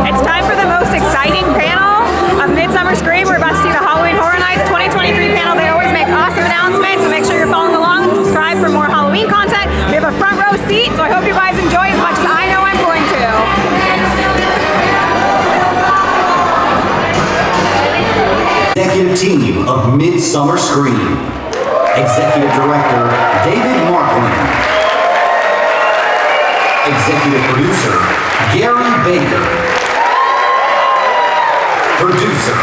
It's time for the most exciting panel of Midsummer Scream. We're about to see the Halloween Horror Nights 2023 panel. They always make awesome announcements, so make sure you're following along and subscribe for more Halloween content. We have a front row seat, so I hope you guys enjoy as much as I know I'm going to. Executive team of Midsummer Scream. Executive Director David Markland. Executive Producer Gary Baker. Producer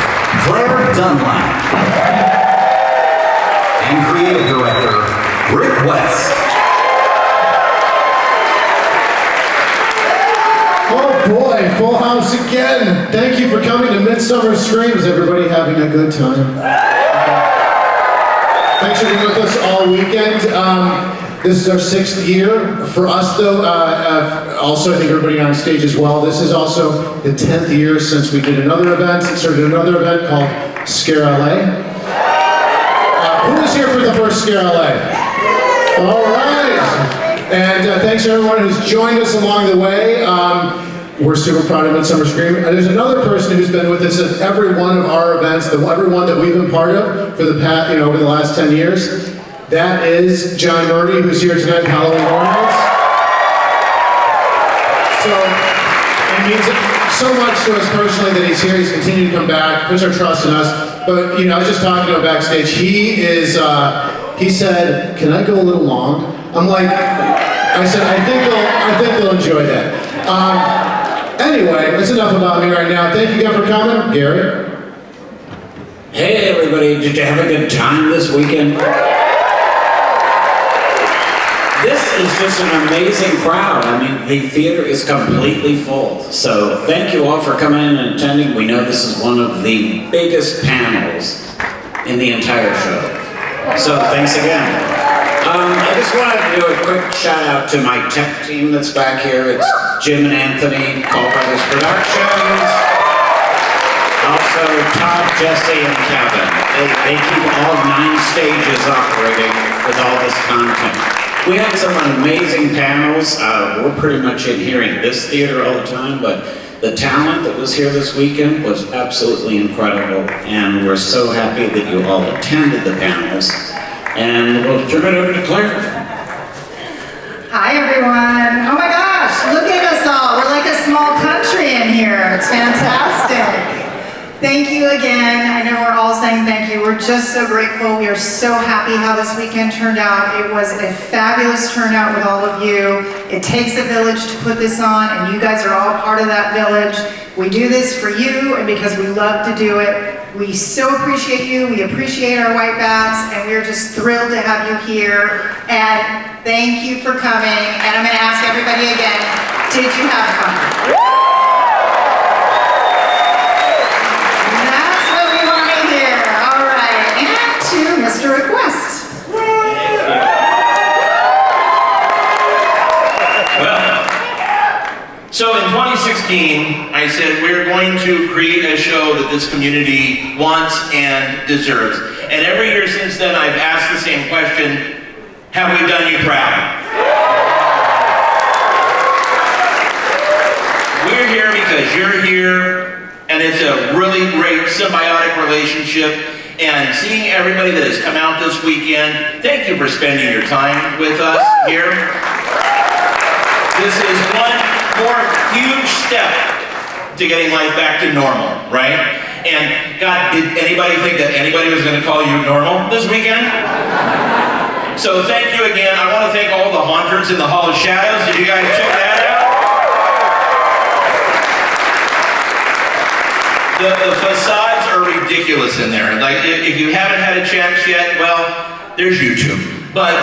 Claire Dunlap. And Creative Director Rick West. Oh boy, full house again. Thank you for coming to Midsummer Scream. Is everybody having a good time? Thanks for being with us all weekend. This is our 6th year. For us though, also I think everybody on stage as well, this is also the 10th year since we did another event, called Scare LA. Who was here for the first Scare LA? All right. And thanks to everyone who's joined us along the way. We're super proud of Midsummer Scream. There's another person who's been with us at every one of our events, every one that we've been part of for the past, over the last 10 years. That is John Murdy, who's here tonight at Halloween Horror Nights. So it means so much to us personally that he's here. He's continued to come back, puts our trust in us. But I was just talking to him backstage. He said, "Can I go a little long?" I'm like, I said, I think they'll enjoy that. Anyway, that's enough about me right now. Thank you again for coming. Gary? Hey everybody, did you have a good time this weekend? This is just an amazing crowd. I mean, the theater is completely full. So thank you all for coming in and attending. We know this is one of the biggest panels in the entire show. So thanks again. I just wanted to do a quick shout out to my tech team that's back here. It's Jim and Anthony, Call Brothers Productions. Also Todd, Jesse, and Kevin. They keep all 9 stages operating with all this content. We had some amazing panels. We're pretty much in here in this theater all the time, but the talent that was here this weekend was absolutely incredible, and we're so happy that you all attended the panels. And we'll turn it over to Claire. Hi everyone. Oh my gosh, look at us all. We're like a small country in here. It's fantastic. Thank you again. I know we're all saying thank you. We're just so grateful. We are so happy how this weekend turned out. It was a fabulous turnout with all of you. It takes a village to put this on, and you guys are all part of that village. We do this for you and because we love to do it. We so appreciate you. We appreciate our white bats, and we're just thrilled to have you here. And thank you for coming. And I'm going to ask everybody again, did you have fun? That's what we want to hear. All right. And to Mr. Request. So in 2016, I said we're going to create a show that this community wants and deserves. And every year since then, I've asked the same question, have we done you proud? We're here because you're here, and it's a really great symbiotic relationship. And seeing everybody that has come out this weekend, thank you for spending your time with us here. This is one more huge step to getting life back to normal, right? And God, did anybody think that anybody was going to call you normal this weekend? So thank you again. I want to thank all the haunters in the Hall of Shadows. Did you guys check that out? The facades are ridiculous in there. Like, if you haven't had a chance yet, well, there's YouTube. But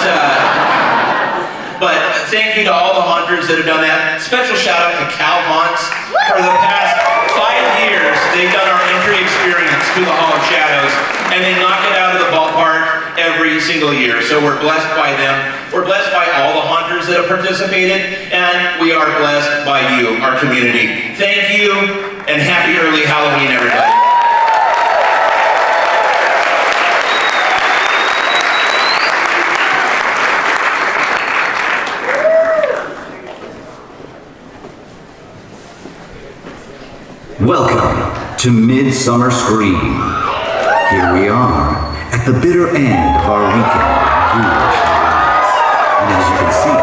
thank you to all the haunters that have done that. Special shout out to Cal Haunts. For the past 5 years, they've done our entry experience to the Hall of Shadows, and they knock it out of the ballpark every single year. So we're blessed by them. We're blessed by all the haunters that have participated, and we are blessed by you, our community. Thank you, and happy early Halloween, everybody. Welcome to Midsummer Scream. Here we are at the bitter end of our weekend of ghoulish rides. And as you can see,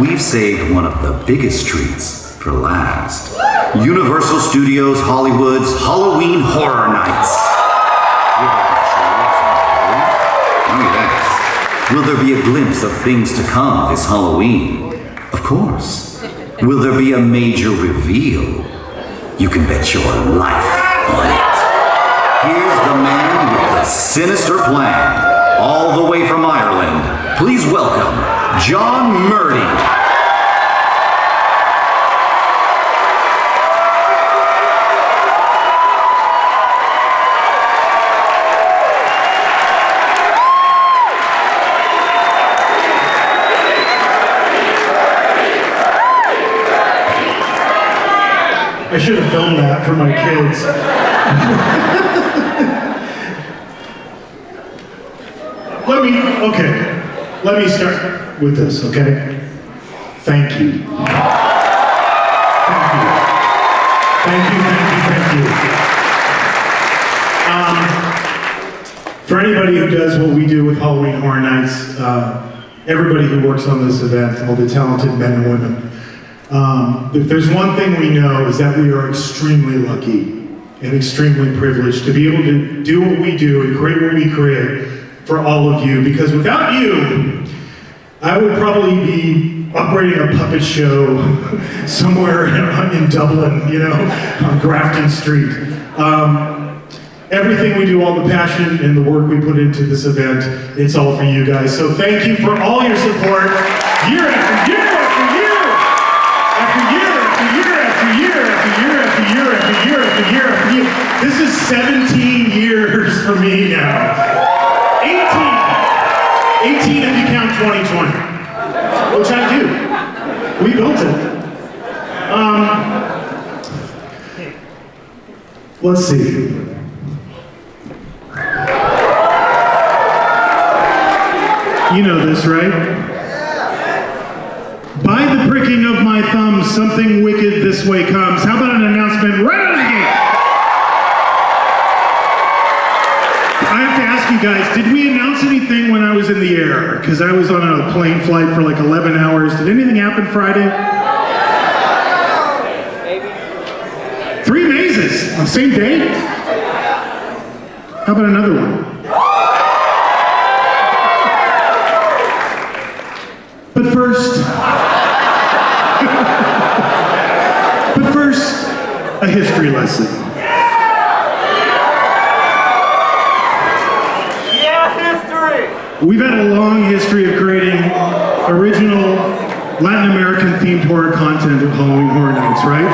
we've saved one of the biggest treats for last. Universal Studios Hollywood's Halloween Horror Nights. Oh yes. Will there be a glimpse of things to come this Halloween? Of course. Will there be a major reveal? You can bet your life on it. Here's the man with the sinister plan, all the way from Ireland. Please welcome John Murdy. I should have filmed that for my kids. Let me start with this, okay? Thank you. Thank you. For anybody who does what we do with Halloween Horror Nights, everybody who works on this event, all the talented men and women, if there's one thing we know is that we are extremely lucky and extremely privileged to be able to do what we do and create what we create for all of you, because without you, I would probably be operating a puppet show somewhere in Dublin, you know, on Grafton Street. Everything we do, all the passion and the work we put into this event, it's all for you guys. So thank you for all your support, year after year after year, after year after year after year after year after year after year after year after year. This is 17 years for me now. 18 if you count 2020, which I do. We built it. Let's see. You know this, right? By the pricking of my thumb, something wicked this way comes. How about an announcement right out of the gate? I have to ask you guys, did we announce anything when I was in the air? Because I was on a plane flight for like 11 hours. Did anything happen Friday? 3 mazes on the same day? How about another one? But first, a history lesson. We've had a long history of creating original Latin American themed horror content at Halloween Horror Nights, right?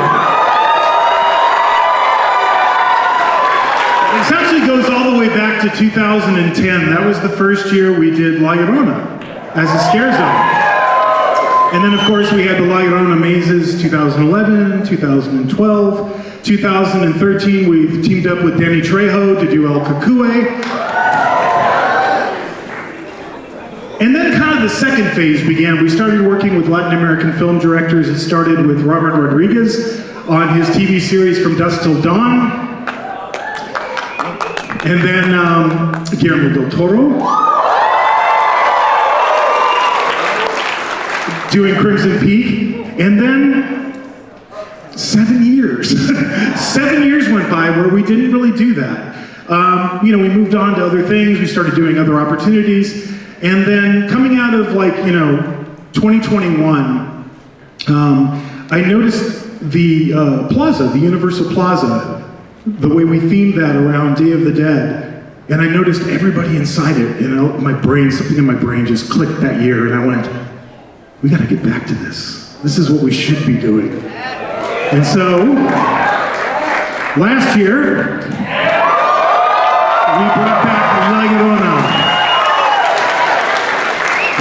This actually goes all the way back to 2010. That was the first year we did La Llorona as a scare zone. And then of course we had the La Llorona mazes 2011, 2012, 2013 we teamed up with Danny Trejo to do El Cucuy. And then kind of the second phase began. We started working with Latin American film directors. It started with Robert Rodriguez on his TV series From Dusk Till Dawn. And then Guillermo del Toro doing Crimson Peak. And then 7 years. 7 years went by where we didn't really do that. You know, we moved on to other things. We started doing other opportunities. And then coming out of 2021, I noticed the plaza, the Universal Plaza, the way we themed that around Day of the Dead. And I noticed everybody inside it, you know, something in my brain just clicked that year, and I went, we gotta get back to this. This is what we should be doing. And so, last year, we brought back La Llorona.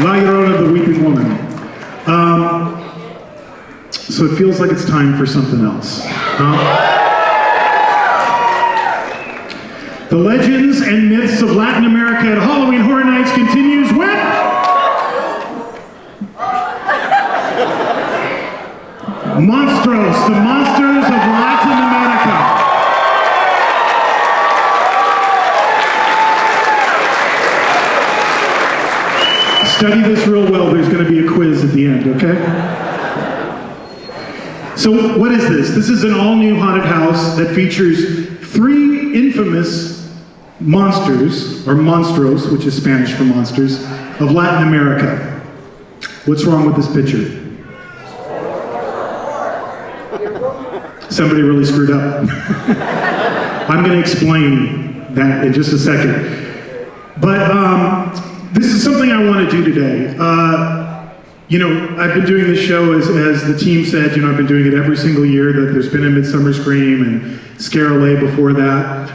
La Llorona, the Weeping Woman. So it feels like it's time for something else. The legends and myths of Latin America at Halloween Horror Nights continues with Monstros, the monsters of Latin America. Study this real well. There's going to be a quiz at the end, okay? So what is this? This is an all-new haunted house that features 3 infamous monsters, or monstros, which is Spanish for monsters, of Latin America. What's wrong with this picture? Somebody really screwed up. I'm going to explain that in just a second. But this is something I want to do today. You know, I've been doing this show, as the team said, you know, I've been doing it every single year, that there's been a Midsummer Scream and Scare-a-Lay before that.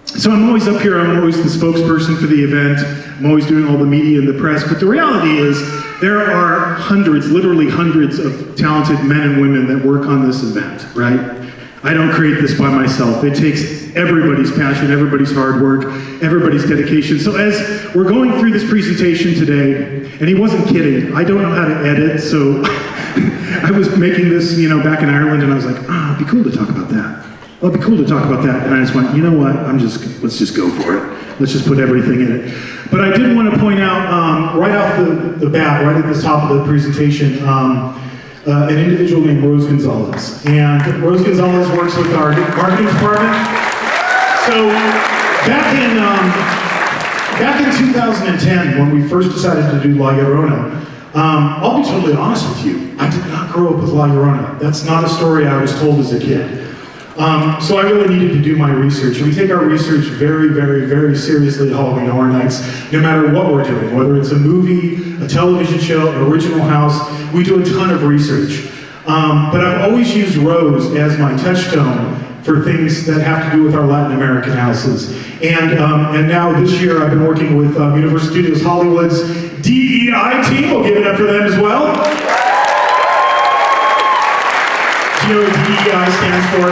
So I'm always up here, I'm always the spokesperson for the event, I'm always doing all the media and the press, but the reality is there are hundreds, literally hundreds of talented men and women that work on this event, right? I don't create this by myself. It takes everybody's passion, everybody's hard work, everybody's dedication. So as we're going through this presentation today, and he wasn't kidding, I don't know how to edit, so I was making this, you know, back in Ireland, and I was like, it'd be cool to talk about that. Oh, it'd be cool to talk about that. And I just went, you know what, let's just go for it. Let's just put everything in it. But I did want to point out, right off the bat, right at the top of the presentation, an individual named Rose Gonzalez. And Rose Gonzalez works with our marketing department. So back in 2010, when we first decided to do La Llorona, I'll be totally honest with you, I did not grow up with La Llorona. That's not a story I was told as a kid. So I really needed to do my research. And we take our research very, very, very seriously at Halloween Horror Nights, no matter what we're doing, whether it's a movie, a television show, an original house, we do a ton of research. But I've always used Rose as my touchstone for things that have to do with our Latin American houses. And now this year I've been working with Universal Studios Hollywood's DEI team. We'll give it up for them as well. Do you know what DEI stands for?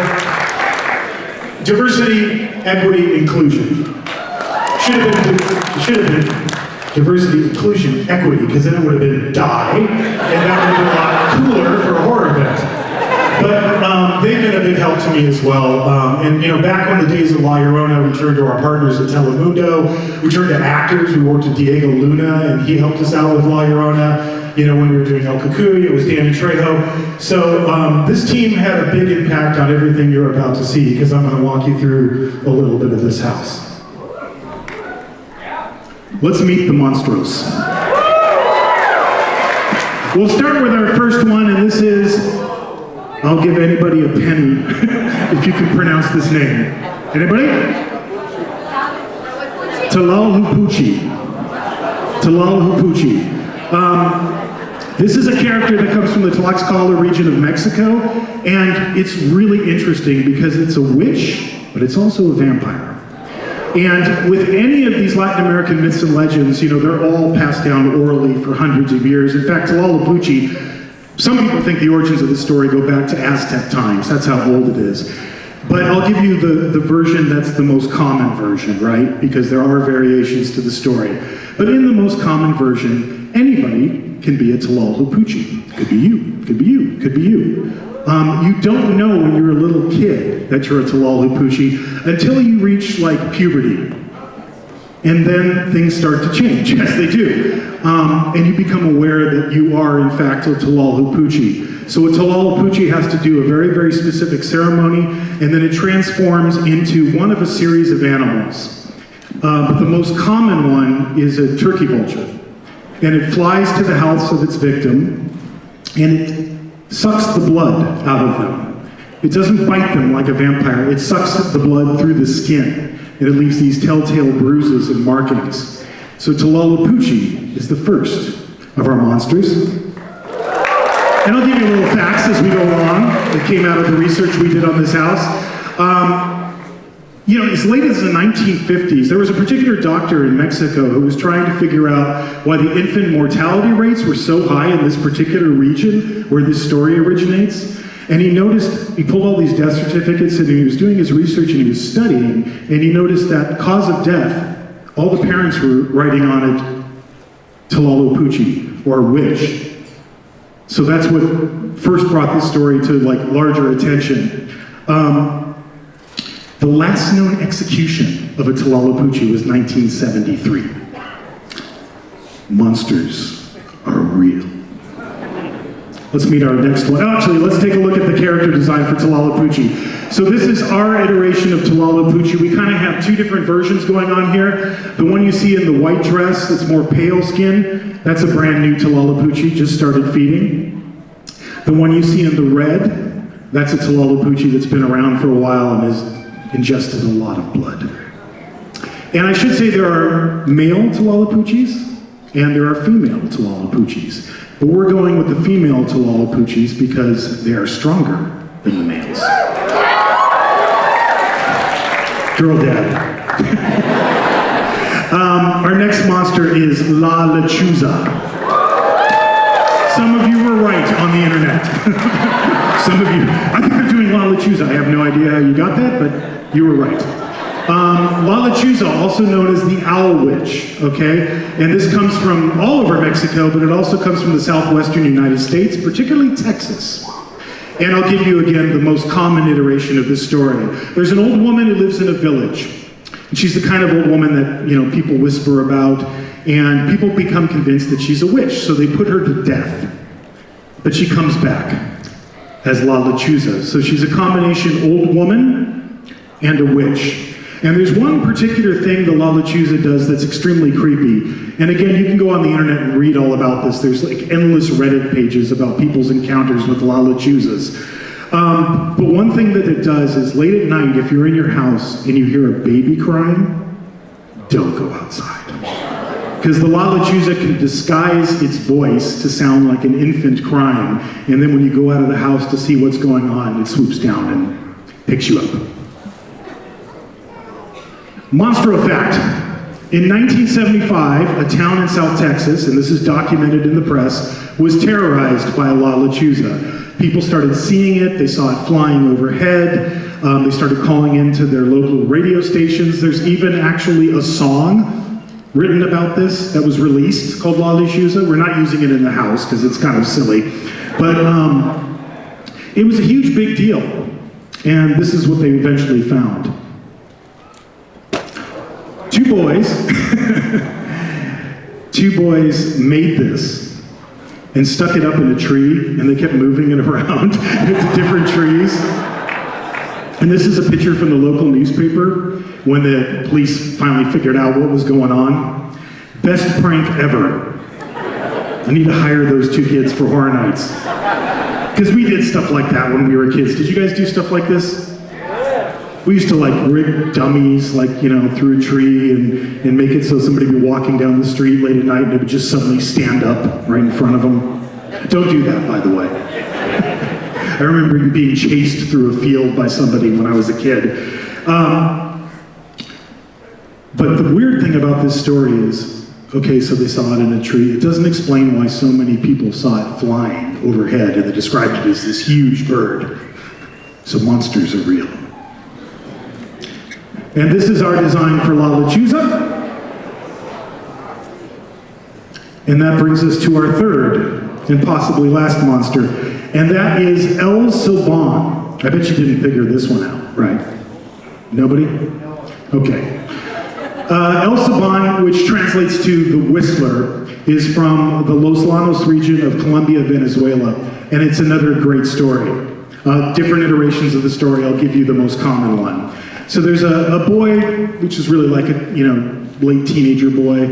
Diversity, equity, inclusion. Should have been diversity, inclusion, equity, because then it would have been die, and that would have been a lot cooler for a horror event. But they've been a big help to me as well. And you know, back in the days of La Llorona, we turned to our partners at Telemundo. We turned to actors. We worked with Diego Luna, and he helped us out with La Llorona. You know, when we were doing El Cucuy, it was Danny Trejo. So this team had a big impact on everything you're about to see, because I'm going to walk you through a little bit of this house. Let's meet the Monstros. We'll start with our first one, and this is, I'll give anybody a penny if you can pronounce this name. Anybody? Tlalhupuchi. Tlalhupuchi. This is a character that comes from the Tlaxcala region of Mexico, and it's really interesting because it's a witch, but it's also a vampire. And with any of these Latin American myths and legends, you know, they're all passed down orally for hundreds of years. In fact, Tlalhupuchi, some people think the origins of the story go back to Aztec times. That's how old it is. But I'll give you the version that's the most common version, right? Because there are variations to the story. But in the most common version, anybody can be a Tlalhupuchi. Could be you, could be you, could be you. You don't know when you're a little kid that you're a Tlalhupuchi until you reach like puberty. And then things start to change, as they do. And you become aware that you are in fact a Tlalhupuchi. So a Tlalhupuchi has to do a very, very specific ceremony, and then it transforms into one of a series of animals. But the most common one is a turkey vulture. And it flies to the house of its victim, and it sucks the blood out of them. It doesn't bite them like a vampire. It sucks the blood through the skin, and it leaves these telltale bruises and markings. So Tlalhupuchi is the first of our monsters. And I'll give you a little facts as we go along that came out of the research we did on this house. You know, as late as the 1950s, there was a particular doctor in Mexico who was trying to figure out why the infant mortality rates were so high in this particular region where this story originates. And he noticed, he pulled all these death certificates, and he was doing his research and he was studying, and he noticed that cause of death, all the parents were writing on it, Tlalhupuchi, or witch. So that's what first brought this story to like larger attention. The last known execution of a Tlalhupuchi was 1973. monsters are real. Let's meet our next one. Actually, let's take a look at the character design for Talalapoochie. So this is our iteration of Talalapoochie. We kind of have two different versions going on here. The one you see in the white dress that's more pale skin, that's a brand new Talalapoochie, just started feeding. The one you see in the red, that's a Talalapoochie that's been around for a while and has ingested a lot of blood. And I should say there are male Talalapoochies and there are female Talalapoochies. But we're going with the female Talalapoochies because they are stronger than the males. Girl dad. Our next monster is La Lechuza. Some of you were right on the internet. Some of you, I think they're doing La Lechuza. I have no idea how you got that, but you were right. La Lechuza, also known as the Owl Witch, okay? And this comes from all over Mexico, but it also comes from the southwestern United States, particularly Texas. And I'll give you again the most common iteration of this story. There's an old woman who lives in a village. And she's the kind of old woman that, you know, people whisper about, and people become convinced that she's a witch, so they put her to death. But she comes back as La Lechuza. So she's a combination old woman and a witch. And there's one particular thing the La Lechuza does that's extremely creepy. And again, you can go on the internet and read all about this. There's like endless Reddit pages about people's encounters with La Lechuzas. But one thing that it does is late at night, if you're in your house and you hear a baby crying, don't go outside. Because the La Lechuza can disguise its voice to sound like an infant crying. And then when you go out of the house to see what's going on, it swoops down and picks you up. Monstro fact. In 1975, a town in South Texas, and this is documented in the press, was terrorized by a La Lechuza. People started seeing it, they saw it flying overhead, they started calling into their local radio stations. There's even actually a song written about this that was released called La Lechuza. We're not using it in the house because it's kind of silly, but it was a huge big deal, and this is what they eventually found. Two boys made this and stuck it up in a tree, and they kept moving it around into different trees. And this is a picture from the local newspaper when the police finally figured out what was going on. Best prank ever. I need to hire those two kids for Horror Nights. Because we did stuff like that when we were kids. Did you guys do stuff like this? We used to like rig dummies, like, you know, through a tree and make it so somebody would be walking down the street late at night and it would just suddenly stand up right in front of them. Don't do that, by the way. I remember being chased through a field by somebody when I was a kid. But the weird thing about this story is, okay, so they saw it in a tree. It doesn't explain why so many people saw it flying overhead, and they described it as this huge bird. So monsters are real. And this is our design for La Lechuza. And that brings us to our third and possibly last monster. And that is El Silban. I bet you didn't figure this one out, right? Nobody? Okay. El Silban, which translates to the Whistler, is from the Los Llanos region of Colombia, Venezuela. And it's another great story. Different iterations of the story. I'll give you the most common one. So there's a boy, which is really like a, you know, late teenager boy,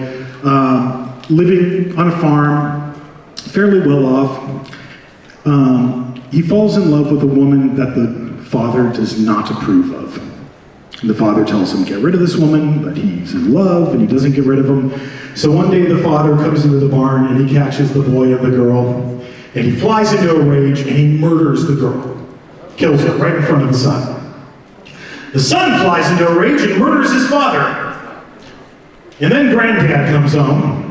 living on a farm, fairly well off. He falls in love with a woman that the father does not approve of. And the father tells him, get rid of this woman, but he's in love and he doesn't get rid of him. So one day the father comes into the barn and he catches the boy and the girl, and he flies into a rage and he murders the girl, kills her right in front of the son. The son flies into a rage and murders his father. And then granddad comes home,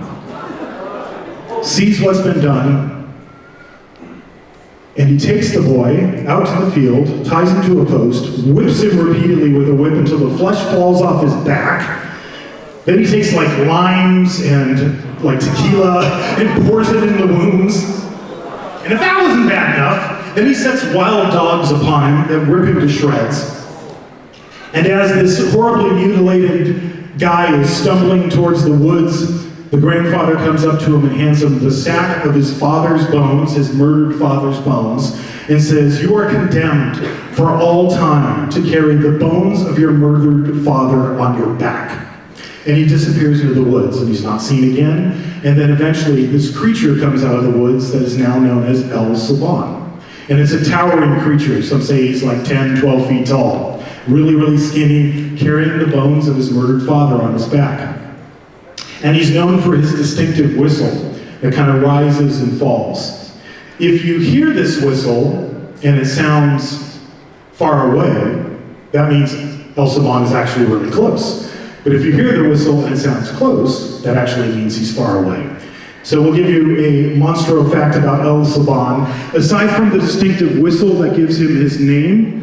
sees what's been done, and he takes the boy out to the field, ties him to a post, whips him repeatedly with a whip until the flesh falls off his back. Then he takes like limes and like tequila and pours it in the wounds. And if that wasn't bad enough, then he sets wild dogs upon him that rip him to shreds. And as this horribly mutilated guy is stumbling towards the woods the grandfather comes up to him and hands him the sack of his father's bones, his murdered father's bones, and says, "You are condemned for all time to carry the bones of your murdered father on your back." And he disappears into the woods, and he's not seen again. And then eventually this creature comes out of the woods that is now known as El Saban. And it's a towering creature. Some say he's like 10, 12 feet tall. Really, really skinny, carrying the bones of his murdered father on his back. And he's known for his distinctive whistle that kind of rises and falls. If you hear this whistle and it sounds far away, that means El Saban is actually really close. But if you hear the whistle and it sounds close, that actually means he's far away. So we'll give you a monstro fact about El Saban. Aside from the distinctive whistle that gives him his name,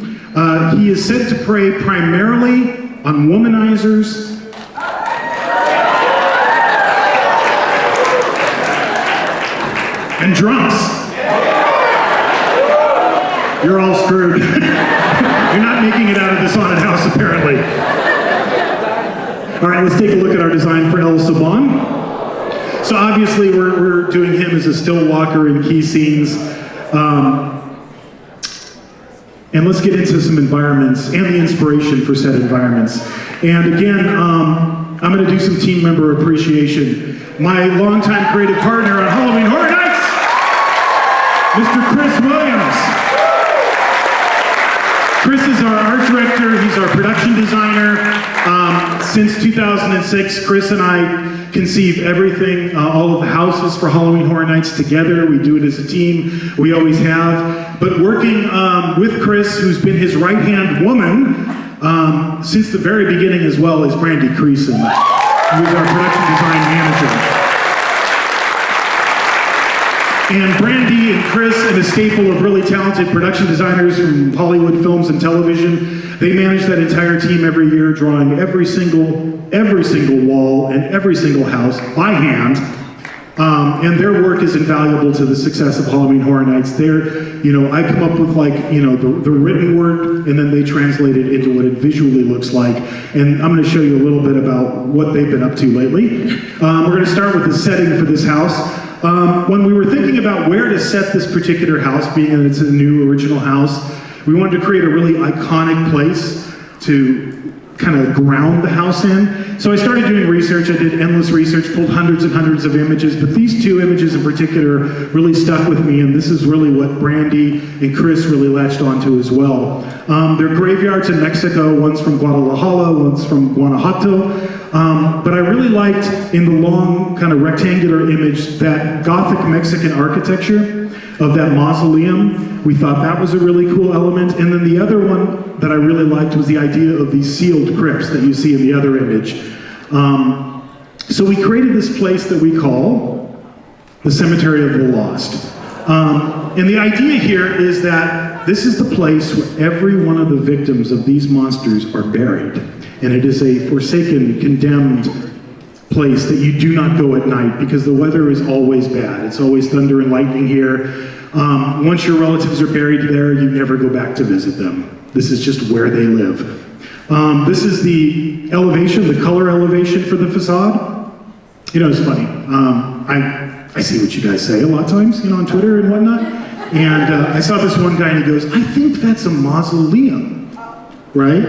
he is said to prey primarily on womanizers and drunks. You're all screwed. You're not making it out of this haunted house, apparently. All right, let's take a look at our design for El Saban. So obviously we're doing him as a still walker in key scenes. And let's get into some environments and the inspiration for said environments. And again, I'm gonna do some team member appreciation. My longtime creative partner on Halloween Horror Nights, Mr. Chris Williams. Chris is our art director, he's our production designer. Since 2006, Chris and I conceive everything, all of the houses for Halloween Horror Nights together. We do it as a team, we always have. But working with Chris, who's been his right-hand woman since the very beginning as well, is Brandy Creason, who's our production design manager. And Brandy and Chris, and a staple of really talented production designers from Hollywood films and television, they manage that entire team every year, drawing every single wall and every single house by hand. And their work is invaluable to the success of Halloween Horror Nights. I come up with the written word, and then they translate it into what it visually looks like. And I'm gonna show you a little bit about what they've been up to lately. We're gonna start with the setting for this house. When we were thinking about where to set this particular house, being that it's a new original house, we wanted to create a really iconic place to kind of ground the house in. So I started doing research. I did endless research, pulled hundreds and hundreds of images, but these two images in particular really stuck with me, and this is really what Brandy and Chris really latched onto as well. They're graveyards in Mexico. One's from Guadalajara, one's from Guanajuato. But I really liked, in the long kind of rectangular image, that Gothic Mexican architecture of that mausoleum. We thought that was a really cool element. And then the other one that I really liked was the idea of these sealed crypts that you see in the other image. So we created this place that we call the Cemetery of the Lost. And the idea here is that this is the place where every one of the victims of these monsters are buried. And it is a forsaken, condemned place that you do not go at night because the weather is always bad. It's always thunder and lightning here. Once your relatives are buried there, you never go back to visit them. This is just where they live. This is the elevation, the color elevation for the facade. It's funny. I see what you guys say a lot of times, on Twitter and whatnot. And I saw this one guy and he goes, "I think that's a mausoleum," right?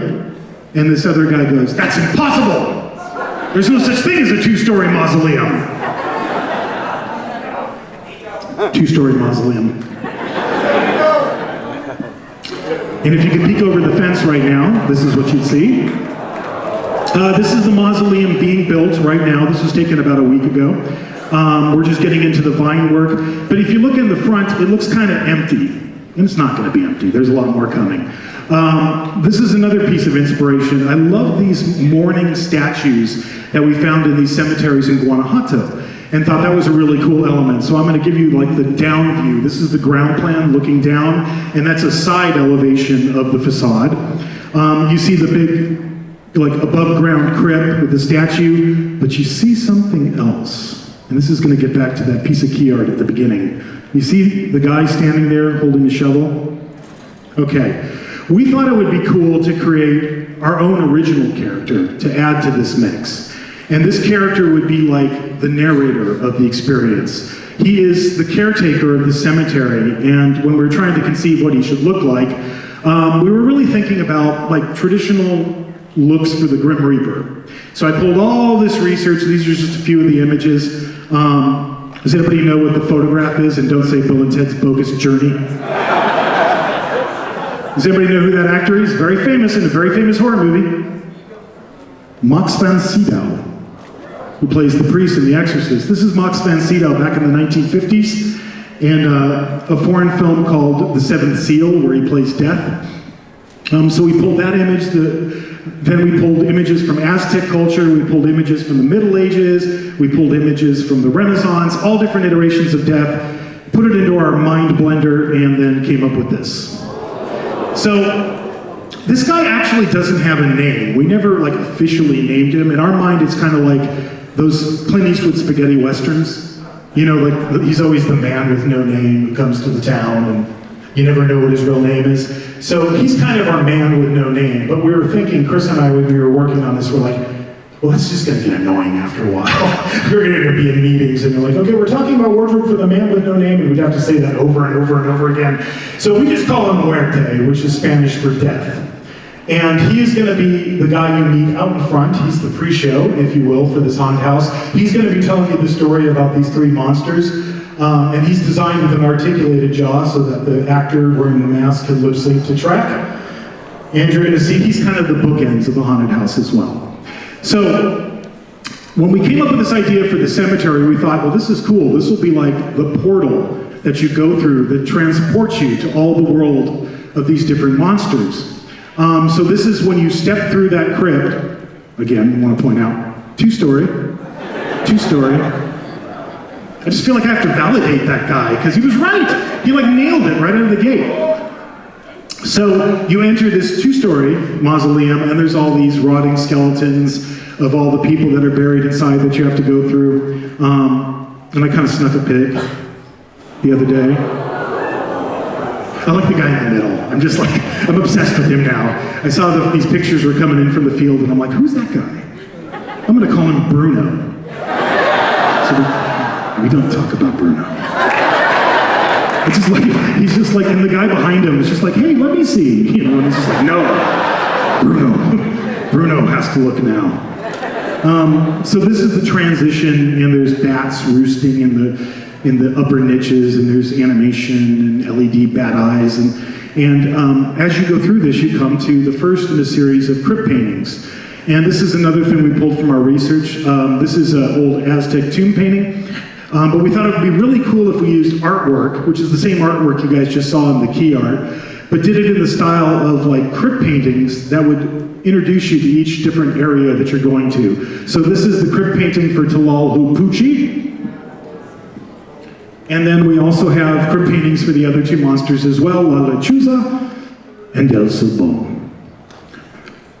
And this other guy goes, "That's impossible! There's no such thing as a two-story mausoleum." Two-story mausoleum. And if you could peek over the fence right now, this is what you'd see. This is the mausoleum being built right now. This was taken about a week ago. We're just getting into the vine work. But if you look in the front, it looks kind of empty. And it's not going to be empty. There's a lot more coming. This is another piece of inspiration. I love these mourning statues that we found in these cemeteries in Guanajuato, and thought that was a really cool element. So I'm going to give you the down view. This is the ground plan looking down, and that's a side elevation of the facade. You see the big, above ground crypt with the statue, but you see something else. And this is going to get back to that piece of key art at the beginning. You see the guy standing there holding the shovel? Okay. We thought it would be cool to create our own original character to add to this mix. And this character would be like the narrator of the experience. He is the caretaker of the cemetery, and when we were trying to conceive what he should look like, we were really thinking about like traditional looks for the Grim Reaper. So I pulled all this research. These are just a few of the images. Does anybody know what the photograph is? And don't say Bill and Ted's Bogus Journey. Does anybody know who that actor is? Very famous in a very famous horror movie. Max von Sydow, who plays the priest in The Exorcist. This is Max von Sydow back in the 1950s, and a foreign film called The Seventh Seal, where he plays death. So we pulled that image. Then we pulled images from Aztec culture, we pulled images from the Middle Ages, we pulled images from the Renaissance, all different iterations of death, put it into our mind blender, and then came up with this. So, this guy actually doesn't have a name. We never like officially named him. In our mind, it's kind of like those Clint Eastwood spaghetti westerns. You know, like he's always the man with no name who comes to the town and you never know what his real name is. So he's kind of our man with no name. But we were thinking, Chris and I, when we were working on this, we're like, well, that's just gonna get annoying after a while. We're gonna be in meetings and they're like, okay, we're talking about wardrobe for the man with no name, and we'd have to say that over and over and over again. So we just call him Muerte, which is Spanish for death. And he is going to be the guy you meet out in front. He's the pre-show, if you will, for this haunted house. He's going to be telling you the story about these three monsters. And he's designed with an articulated jaw so that the actor wearing the mask can lip sync to track. And you're going to see he's kind of the bookends of the haunted house as well. So when we came up with this idea for the cemetery, we thought, well, this is cool. This will be like the portal that you go through that transports you to all the world of these different monsters. So this is when you step through that crypt. Again, I want to point out, two-story. I just feel like I have to validate that guy, because he was right. He like nailed it right out of the gate. So you enter this two-story mausoleum, and there's all these rotting skeletons of all the people that are buried inside that you have to go through. And I kind of snuck a pig the other day. I like the guy in the middle. I'm obsessed with him now. I saw these pictures were coming in from the field, and I'm like, who's that guy? I'm gonna call him Bruno. So we don't talk about Bruno. It's just like, he's just like, and the guy behind him is just like, hey, let me see. You know, and he's just like, no, Bruno has to look now. So this is the transition, and there's bats roosting in the upper niches, and there's animation and LED bat eyes, and as you go through this, you come to the first in a series of crypt paintings. And this is another thing we pulled from our research. This is an old Aztec tomb painting, but we thought it would be really cool if we used artwork, which is the same artwork you guys just saw in the key art, but did it in the style of like crypt paintings that would introduce you to each different area that you're going to. So this is the crypt painting for Tlalhupuchi. And then we also have crypt paintings for the other two monsters as well, La Lechuza and El Silbón.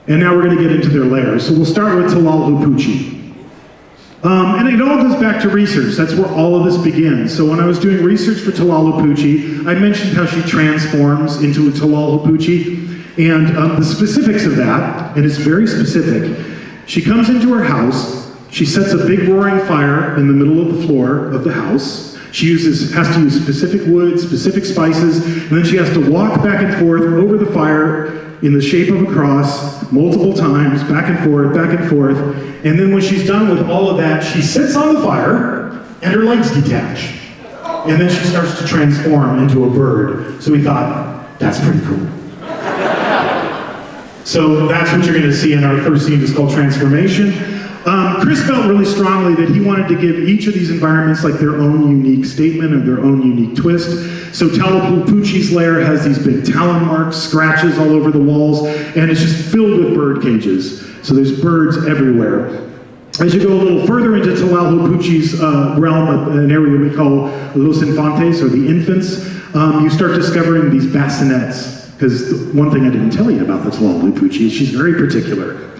And now we're going to get into their lairs. So we'll start with Tlalhupuchi. And it all goes back to research. That's where all of this begins. So when I was doing research for Tlalhupuchi, I mentioned how she transforms into a Tlalhupuchi, and the specifics of that, and it's very specific. She comes into her house, she sets a big roaring fire in the middle of the floor of the house. She has to use specific wood, specific spices, and then she has to walk back and forth over the fire in the shape of a cross multiple times, back and forth, and then when she's done with all of that, she sits on the fire, and her legs detach. And then she starts to transform into a bird. So we thought, that's pretty cool. So that's what you're going to see in our first scene. It's called Transformation. Chris felt really strongly that he wanted to give each of these environments like their own unique statement and their own unique twist. So Tlalhupuchi's lair has these big talon marks, scratches all over the walls, and it's just filled with bird cages. So there's birds everywhere. As you go a little further into Tlalhupuchi's realm, an area we call Los Infantes, or the infants, you start discovering these bassinets. Because one thing I didn't tell you about the Tlalhupuchi is she's very particular.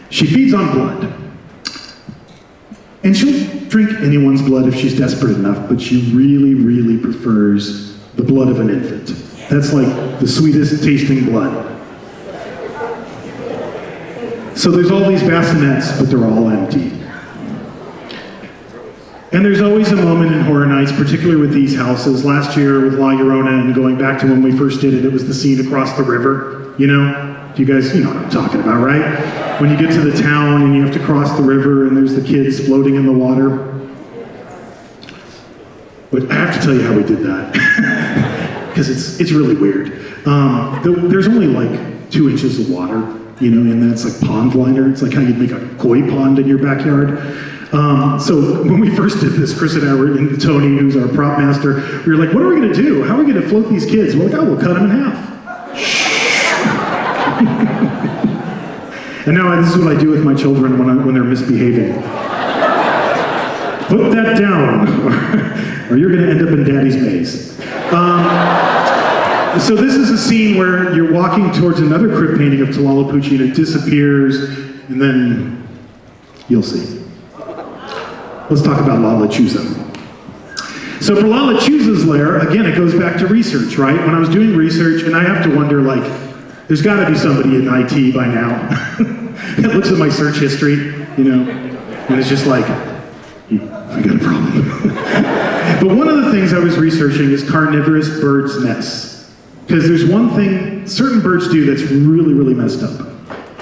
She feeds on blood. And she'll drink anyone's blood if she's desperate enough, but she really, really prefers the blood of an infant. That's like the sweetest tasting blood. So there's all these bassinets, but they're all empty. And there's always a moment in Horror Nights, particularly with these houses. Last year with La Llorona, and going back to when we first did it, it was the scene across the river, you know? You guys, you know what I'm talking about, right? When you get to the town and you have to cross the river and there's the kids floating in the water. But I have to tell you how we did that. Because it's really weird. There's only like 2 inches of water, you know, and that's like pond liner. It's like how you'd make a koi pond in your backyard. So when we first did this, Chris and I were, and Tony, who's our prop master, we were like, what are we gonna do? How are we gonna float these kids? We're like, oh, we'll cut them in half. And now this is what I do with my children when they're misbehaving. Put that down, or you're gonna end up in daddy's maze. So this is a scene where you're walking towards another crypt painting of Talalapucci and it disappears, and then you'll see. Let's talk about La Lechuza. So for La Lechuza's lair, again, it goes back to research, right? When I was doing research, and I have to wonder, like, there's gotta be somebody in IT by now that looks at my search history, you know, and it's just like, I got a problem. But one of the things I was researching is carnivorous birds' nests. Because there's one thing certain birds do that's really, really messed up.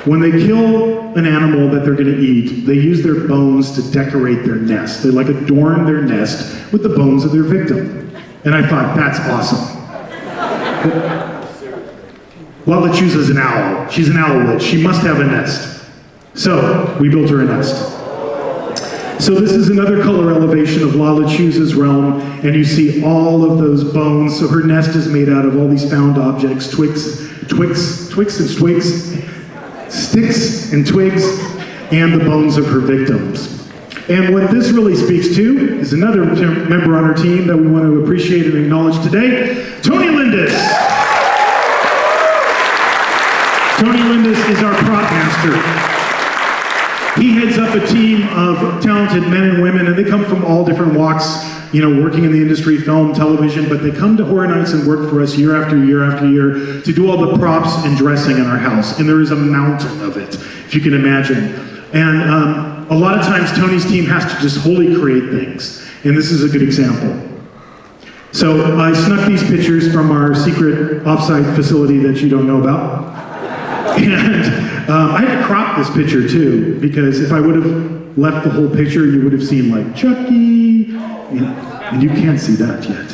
When they kill an animal that they're gonna eat, they use their bones to decorate their nest. They like adorn their nest with the bones of their victim. And I thought, that's awesome. La Lechuza's an owl. She's an owl witch. She must have a nest. So we built her a nest. So this is another color elevation of La Lechuza's realm, and you see all of those bones. So her nest is made out of all these found objects, sticks and twigs, and the bones of her victims. And what this really speaks to is another member on our team that we want to appreciate and acknowledge today, Tony Lindis. Tony Lindis is our prop master. He heads up a team of talented men and women, and they come from all different walks, you know, working in the industry, film, television, but they come to Horror Nights and work for us year after year after year to do all the props and dressing in our house. And there is a mountain of it, if you can imagine. And a lot of times Tony's team has to just wholly create things. And this is a good example. So I snuck these pictures from our secret offsite facility that you don't know about. And I had to crop this picture too, because if I would have left the whole picture, you would have seen like Chucky, and you can't see that yet.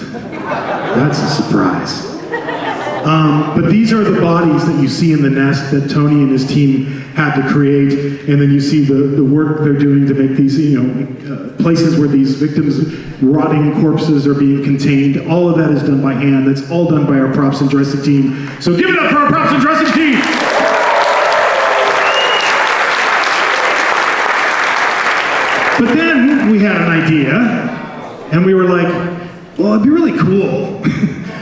That's a surprise. But these are the bodies that you see in the nest that Tony and his team had to create, and then you see the work they're doing to make these, you know, places where these victims' rotting corpses are being contained. All of that is done by hand. That's all done by our props and dressing team. So give it up for our props and dressing team! But then we had an idea, and we were like, well, it'd be really cool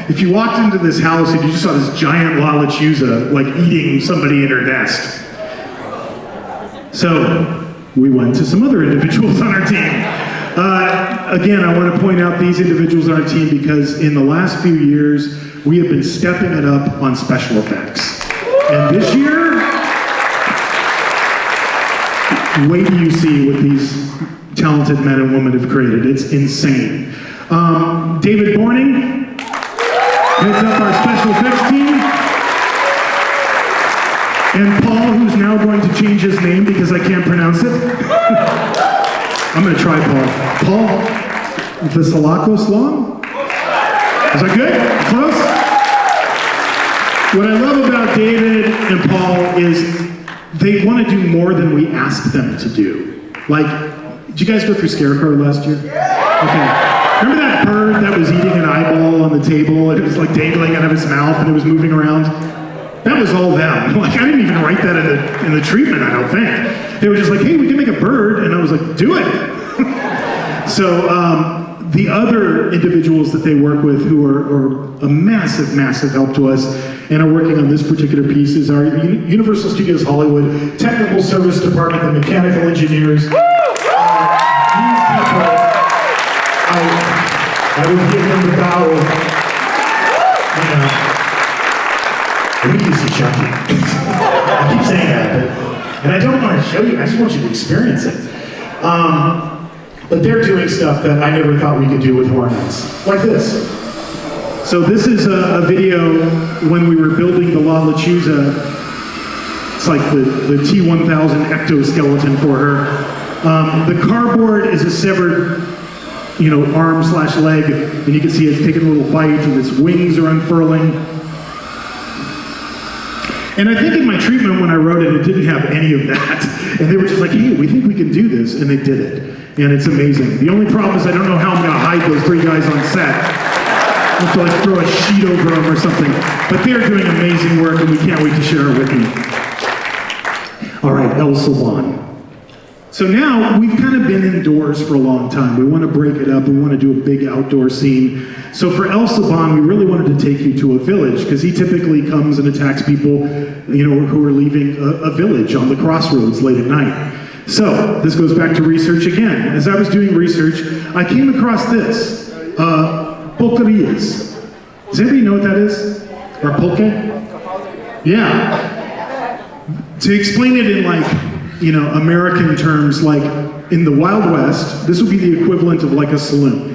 if you walked into this house and you just saw this giant La Lechuza, like, eating somebody in her nest. So we went to some other individuals on our team. Again, I want to point out these individuals on our team because in the last few years, we have been stepping it up on special effects. And this year, wait till you see what these talented men and women have created. It's insane. David Borning heads up our special effects team. And Paul, who's now going to change his name because I can't pronounce it. I'm going to try Paul. Paul Vasilakos Long? Is that good? Close? What I love about David and Paul is they want to do more than we ask them to do. Like, did you guys go through Scarecrow last year? Okay. Remember that bird that was eating an eyeball on the table and it was like dangling out of its mouth and it was moving around? That was all them. Like, I didn't even write that in the treatment, I don't think. They were just like, hey, we can make a bird, and I was like, do it. So the other individuals that they work with who are a massive, massive help to us and are working on this particular piece is our Universal Studios Hollywood Technical Service Department, the mechanical engineers. These people, I would give them the bow of, you know, we need to see Chucky. I keep saying that, and I don't want to show you, I just want you to experience it. But they're doing stuff that I never thought we could do with Horror Nights, like this. So this is a video when we were building the La Lechuza. It's like the T-1000 ectoskeleton for her. The cardboard is a severed, arm/leg, and you can see it's taking a little bite, and its wings are unfurling. And I think in my treatment when I wrote it, it didn't have any of that. And they were just like, hey, we think we can do this, and they did it. And it's amazing. The only problem is I don't know how I'm gonna hide those 3 guys on set. I have to like throw a sheet over them or something. But they're doing amazing work, and we can't wait to share it with you. All right, El Salon. So now we've kind of been indoors for a long time. We want to break it up. We want to do a big outdoor scene. So for El Saban, we really wanted to take you to a village because he typically comes and attacks people, who are leaving a village on the crossroads late at night. So this goes back to research again. As I was doing research, I came across this, pulquerias. Does anybody know what that is? Or pulque? Yeah. To explain it in American terms, like in the Wild West, this would be the equivalent of like a saloon.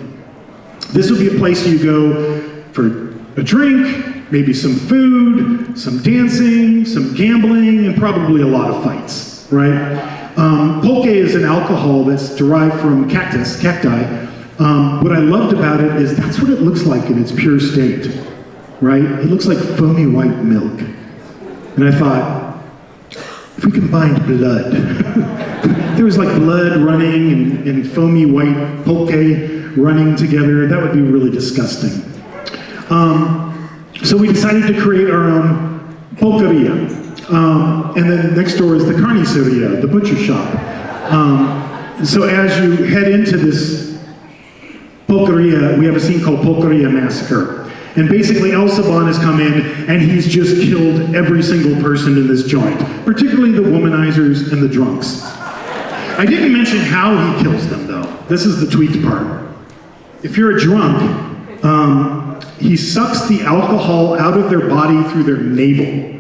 This would be a place you go for a drink, maybe some food, some dancing, some gambling, and probably a lot of fights, right? Pulque is an alcohol that's derived from cacti. What I loved about it is that's what it looks like in its pure state, right? It looks like foamy white milk. And I thought, if we combined blood, there was like blood running and foamy white pulque running together, that would be really disgusting. So we decided to create our own pulqueria. And then next door is the carniceria, the butcher shop. So as you head into this pulqueria, we have a scene called Pulqueria Massacre. And basically El Saban has come in and he's just killed every single person in this joint, particularly the womanizers and the drunks. I didn't mention how he kills them though. This is the tweaked part. If you're a drunk, he sucks the alcohol out of their body through their navel.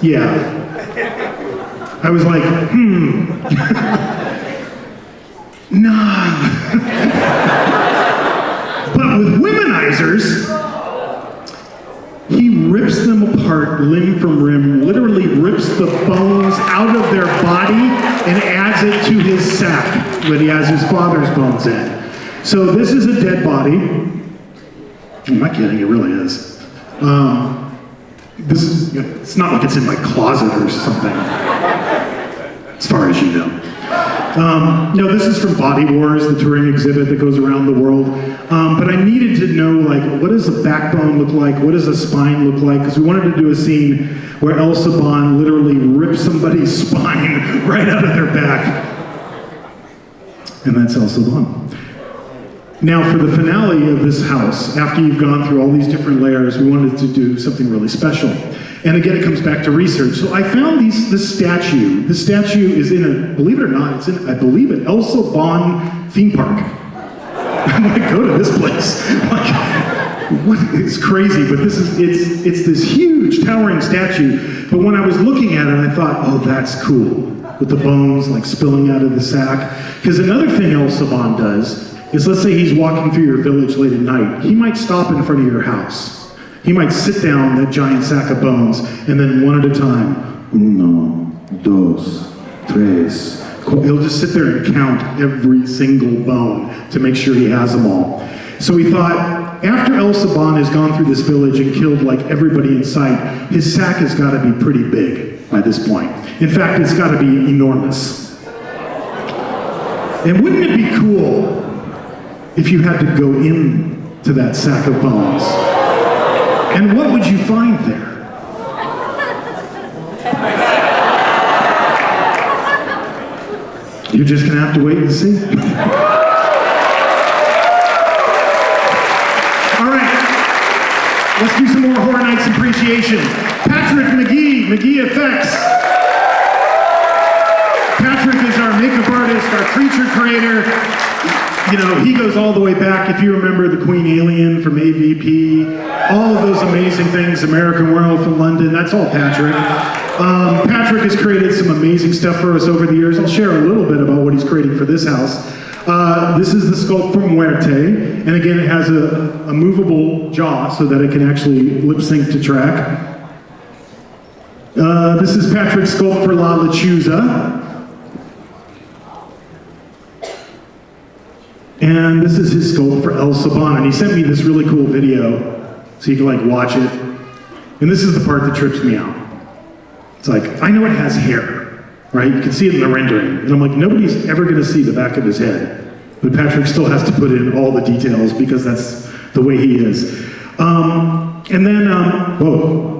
Yeah. I was like, nah. But with womanizers, he rips them apart limb from limb, literally rips the bones out of their body and adds it to his sack that he has his father's bones in. So this is a dead body. I'm not kidding, it really is. This is, it's not like it's in my closet or something, as far as you know. No, this is from Body Wars, the touring exhibit that goes around the world. But I needed to know, like, what does a backbone look like? What does a spine look like? Because we wanted to do a scene where El Saban literally rips somebody's spine right out of their back. And that's El Saban. Now, for the finale of this house, after you've gone through all these different layers, we wanted to do something really special. And again, it comes back to research. So I found this statue. This statue is in believe it or not, it's in, I believe, an El Saban theme park. I'm gonna go to this place. It's crazy, but it's this huge towering statue. But when I was looking at it, I thought, oh, that's cool. With the bones like spilling out of the sack. Because another thing El Saban does is, let's say he's walking through your village late at night. He might stop in front of your house. He might sit down that giant sack of bones, and then one at a time, 1, 2, 3. He'll just sit there and count every single bone to make sure he has them all. So we thought, after El Saban has gone through this village and killed like everybody in sight, his sack has got to be pretty big by this point. In fact, it's got to be enormous. And wouldn't it be cool if you had to go into that sack of bones? And what would you find there? You're just gonna have to wait and see. All right, let's do some more Horror Nights appreciation. Patrick McGee Effects. Patrick is our makeup artist, our creature creator. You know, he goes all the way back, if you remember the Queen Alien from AVP, all of those amazing things, American Werewolf in London, that's all Patrick. Patrick has created some amazing stuff for us over the years. I'll share a little bit about what he's creating for this house. This is the sculpt from Muerte, and again, it has a movable jaw so that it can actually lip sync to track. This is Patrick's sculpt for La Lechuza. And this is his sculpt for El Saban, and he sent me this really cool video so you can like watch it. And this is the part that trips me out. It's like, I know it has hair, right? You can see it in the rendering. And I'm like, nobody's ever gonna see the back of his head. But Patrick still has to put in all the details because that's the way he is. And then, whoa.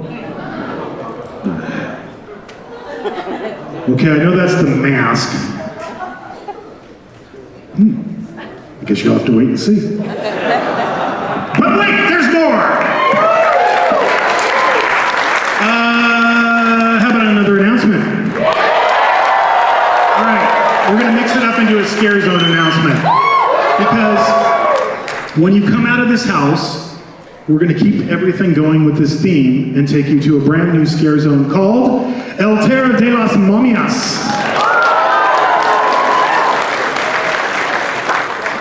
Okay, I know that's the mask. I guess you'll have to wait and see. But wait, there's more! How about another announcement? All right, we're gonna mix it up into a Scare Zone announcement. Because when you come out of this house, we're gonna keep everything going with this theme and take you to a brand new Scare Zone called El Terra de las Momias.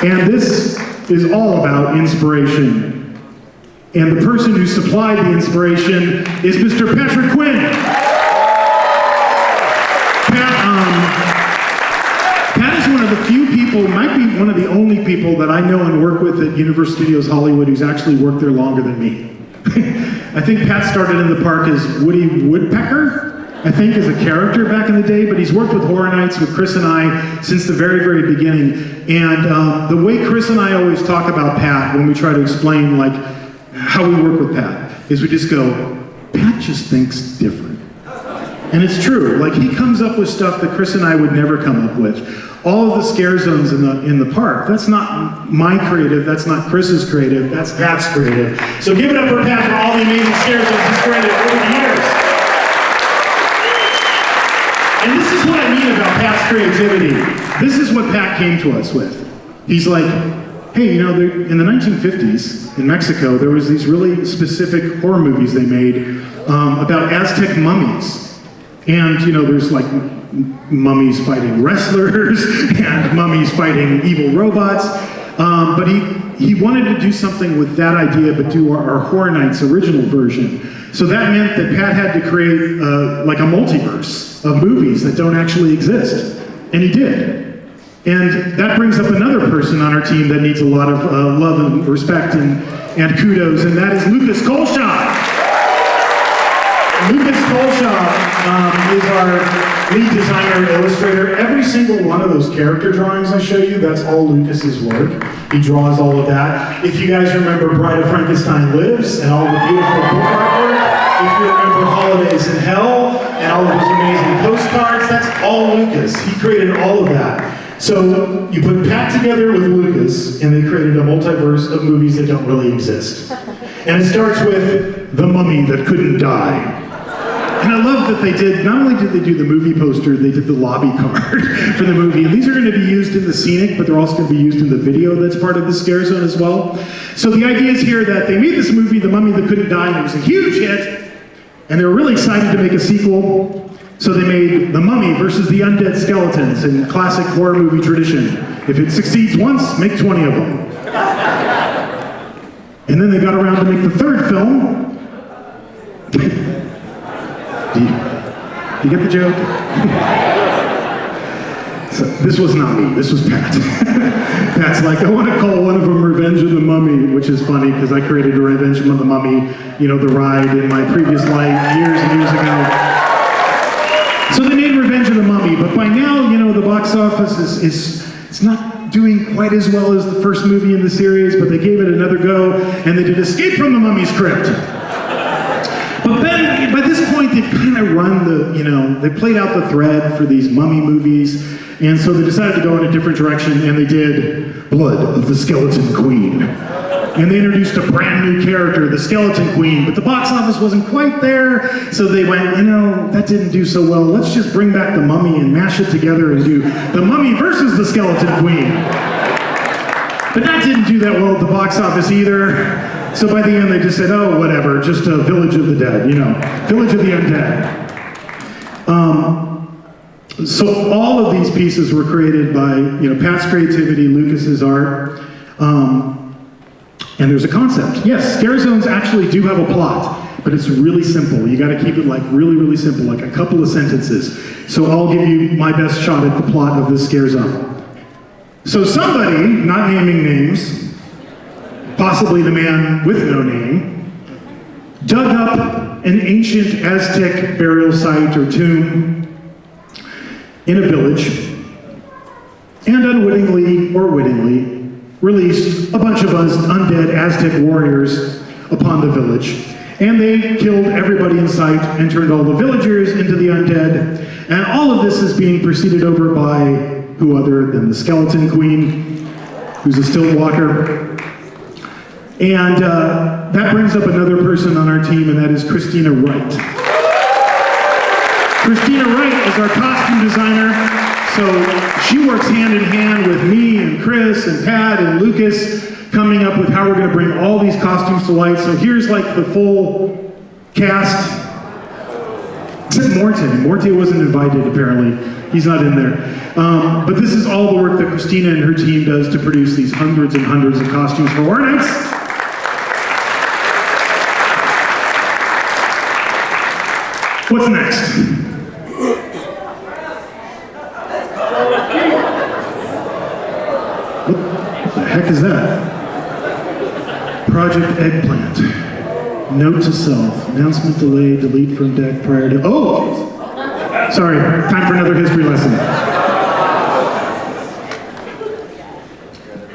And this is all about inspiration. And the person who supplied the inspiration is Mr. Patrick Quinn. Pat is one of the few people, might be one of the only people that I know and work with at Universal Studios Hollywood who's actually worked there longer than me. I think Pat started in the park as Woody Woodpecker, I think, as a character back in the day, but he's worked with Horror Nights with Chris and I since the very, very beginning. And the way Chris and I always talk about Pat when we try to explain like how we work with Pat is we just go, Pat just thinks different. And it's true, like he comes up with stuff that Chris and I would never come up with. All of the scare zones in the park, that's not my creative, that's not Chris's creative, that's Pat's creative. So give it up for Pat for all the amazing scare zones he's created over the years. And this is what I mean about Pat's creativity. This is what Pat came to us with. He's like, hey, you know, in the 1950s in Mexico, there was these really specific horror movies they made about Aztec mummies. And, you know, there's like mummies fighting wrestlers and mummies fighting evil robots. But he wanted to do something with that idea, but do our Horror Nights original version. So that meant that Pat had to create like a multiverse of movies that don't actually exist. And he did. And that brings up another person on our team that needs a lot of love and respect and kudos, and that is Lucas Kolshaw. Lucas Kolshaw is our lead designer and illustrator. Every single one of those character drawings I show you, that's all Lucas's work. He draws all of that. If you guys remember Bride of Frankenstein Lives and all the beautiful book artwork, if you remember Holidays in Hell and all of his amazing postcards, that's all Lucas. He created all of that. So you put Pat together with Lucas and they created a multiverse of movies that don't really exist. And it starts with The Mummy That Couldn't Die. And I love that they did, not only did they do the movie poster, they did the lobby card for the movie. And these are going to be used in the scenic, but they're also going to be used in the video that's part of the Scare Zone as well. So the idea is here that they made this movie, The Mummy That Couldn't Die, and it was a huge hit. And they were really excited to make a sequel. So they made The Mummy versus the Undead Skeletons in classic horror movie tradition. If it succeeds once, make 20 of them. And then they got around to make the third film. Do you get the joke? So this was not me, this was Pat. Pat's like, I want to call one of them Revenge of the Mummy, which is funny because I created a Revenge of the Mummy, you know, the ride in my previous life years and years ago. So they made Revenge of the Mummy, but by now, you know, the box office is not doing quite as well as the first movie in the series, but they gave it another go, and they did Escape from the Mummy's Crypt. But then, by this point, they've kind of run the, you know, they played out the thread for these mummy movies, and so they decided to go in a different direction, and they did Blood of the Skeleton Queen. And they introduced a brand new character, the Skeleton Queen, but the box office wasn't quite there, so they went, you know, that didn't do so well, let's just bring back the Mummy and mash it together and do The Mummy versus the Skeleton Queen. But that didn't do that well at the box office either. So by the end they just said, oh, whatever, just a Village of the Dead, you know, Village of the Undead. So all of these pieces were created by Pat's creativity, Lucas's art, and there's a concept. Yes, scare zones actually do have a plot, but it's really simple. You got to keep it like really, really simple, like a couple of sentences. So I'll give you my best shot at the plot of this scare zone. So somebody, not naming names, possibly the man with no name, dug up an ancient Aztec burial site or tomb in a village, and unwittingly or wittingly released a bunch of undead Aztec warriors upon the village. And they killed everybody in sight and turned all the villagers into the undead. And all of this is being preceded over by who other than the Skeleton Queen, who's a stilt walker. And that brings up another person on our team, and that is Christina Wright. Christina Wright is our costume designer, so she works hand in hand with me and Chris and Pat and Lucas, coming up with how we're going to bring all these costumes to life. So here's like the full cast, except Morte. Morte wasn't invited, apparently. He's not in there. But this is all the work that Christina and her team does to produce these hundreds and hundreds of costumes for Horror Nights. What's next? What the heck is that? Project Eggplant. Note to self. Announcement delayed. Delete from deck prior to... Oh! Sorry. Time for another history lesson.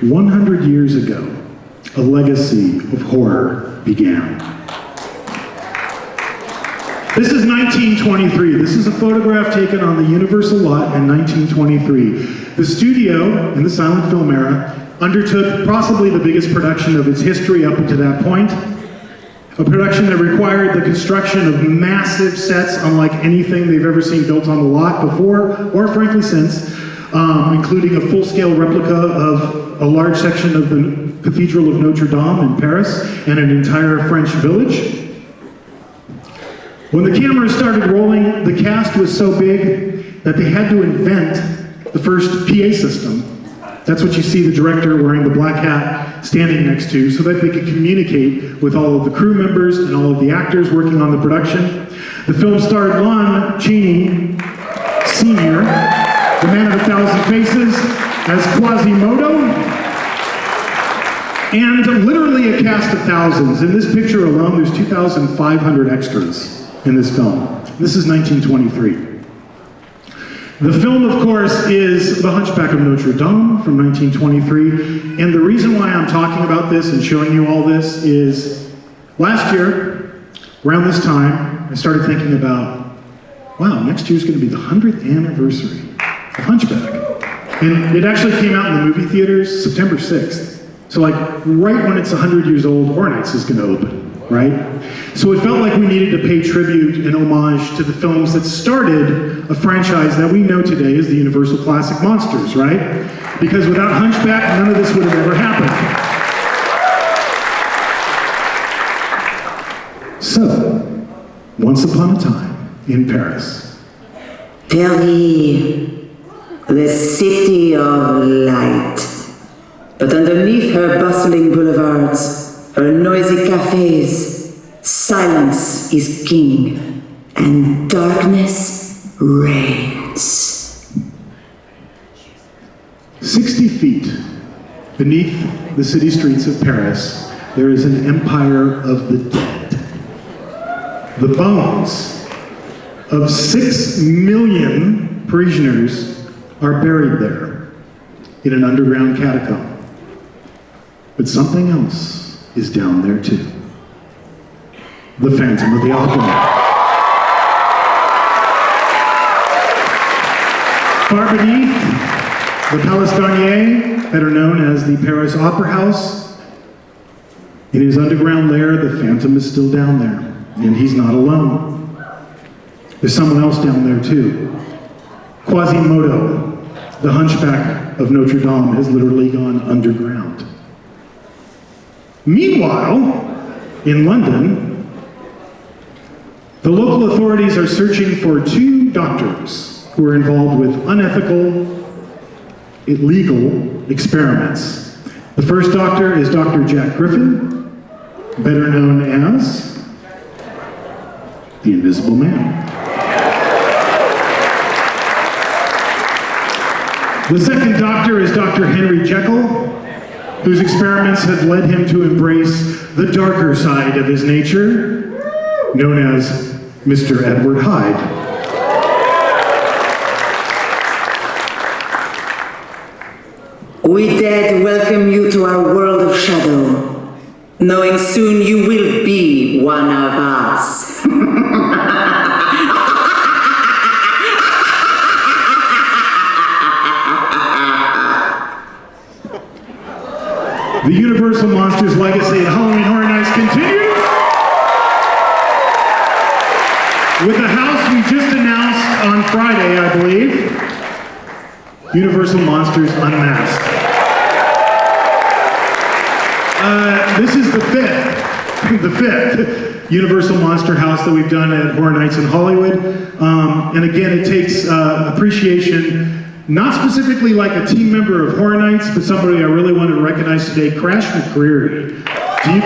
100 years ago, a legacy of horror began. This is 1923. This is a photograph taken on the Universal lot in 1923. The studio, in the silent film era, undertook possibly the biggest production of its history up until that point. A production that required the construction of massive sets unlike anything they've ever seen built on the lot before, or frankly since, including a full-scale replica of a large section of the Cathedral of Notre Dame in Paris and an entire French village. When the camera started rolling, the cast was so big that they had to invent the first PA system. That's what you see the director wearing the black hat standing next to, so that they could communicate with all of the crew members and all of the actors working on the production. The film starred Lon Chaney Sr., the man of 1,000 faces, as Quasimodo, and literally a cast of thousands. In this picture alone, there's 2,500 extras in this film. This is 1923. The film, of course, is The Hunchback of Notre Dame from 1923. And the reason why I'm talking about this and showing you all this is last year, around this time, I started thinking about, wow, next year's going to be the 100th anniversary of Hunchback. And it actually came out in the movie theaters September 6th. So like right when it's 100 years old, Horror Nights is going to open, right? So it felt like we needed to pay tribute and homage to the films that started a franchise that we know today as the Universal Classic Monsters, right? Because without Hunchback, none of this would have ever happened. So, once upon a time in Paris. Paris, the city of light. But underneath her bustling boulevards, her noisy cafes, silence is king, and darkness reigns. 60 feet beneath the city streets of Paris, there is an empire of the dead. The bones of 6 million Parisians are buried there in an underground catacomb. But something else is down there too. The Phantom of the Opera. Far beneath, the Palace Garnier, better known as the Paris Opera House. In his underground lair, the Phantom is still down there, and he's not alone. There's someone else down there too. Quasimodo, the Hunchback of Notre Dame, has literally gone underground. Meanwhile, in London, The local authorities are searching for 2 doctors who are involved with unethical, illegal experiments. The first doctor is Dr. Jack Griffin, better known as the Invisible Man. The second doctor is Dr. Henry Jekyll, whose experiments have led him to embrace the darker side of his nature, known as Mr. Edward Hyde. We dead welcome you to our world of shadow, knowing soon you will be one of us. The Universal Monsters legacy at Halloween Horror Nights continues with the house we just announced on Friday, I believe. Universal Monsters Unmasked. This is the fifth Universal Monster house that we've done at Horror Nights in Hollywood. And again, it takes appreciation, not specifically like a team member of Horror Nights, but somebody I really want to recognize today, Crash McCreary. Do you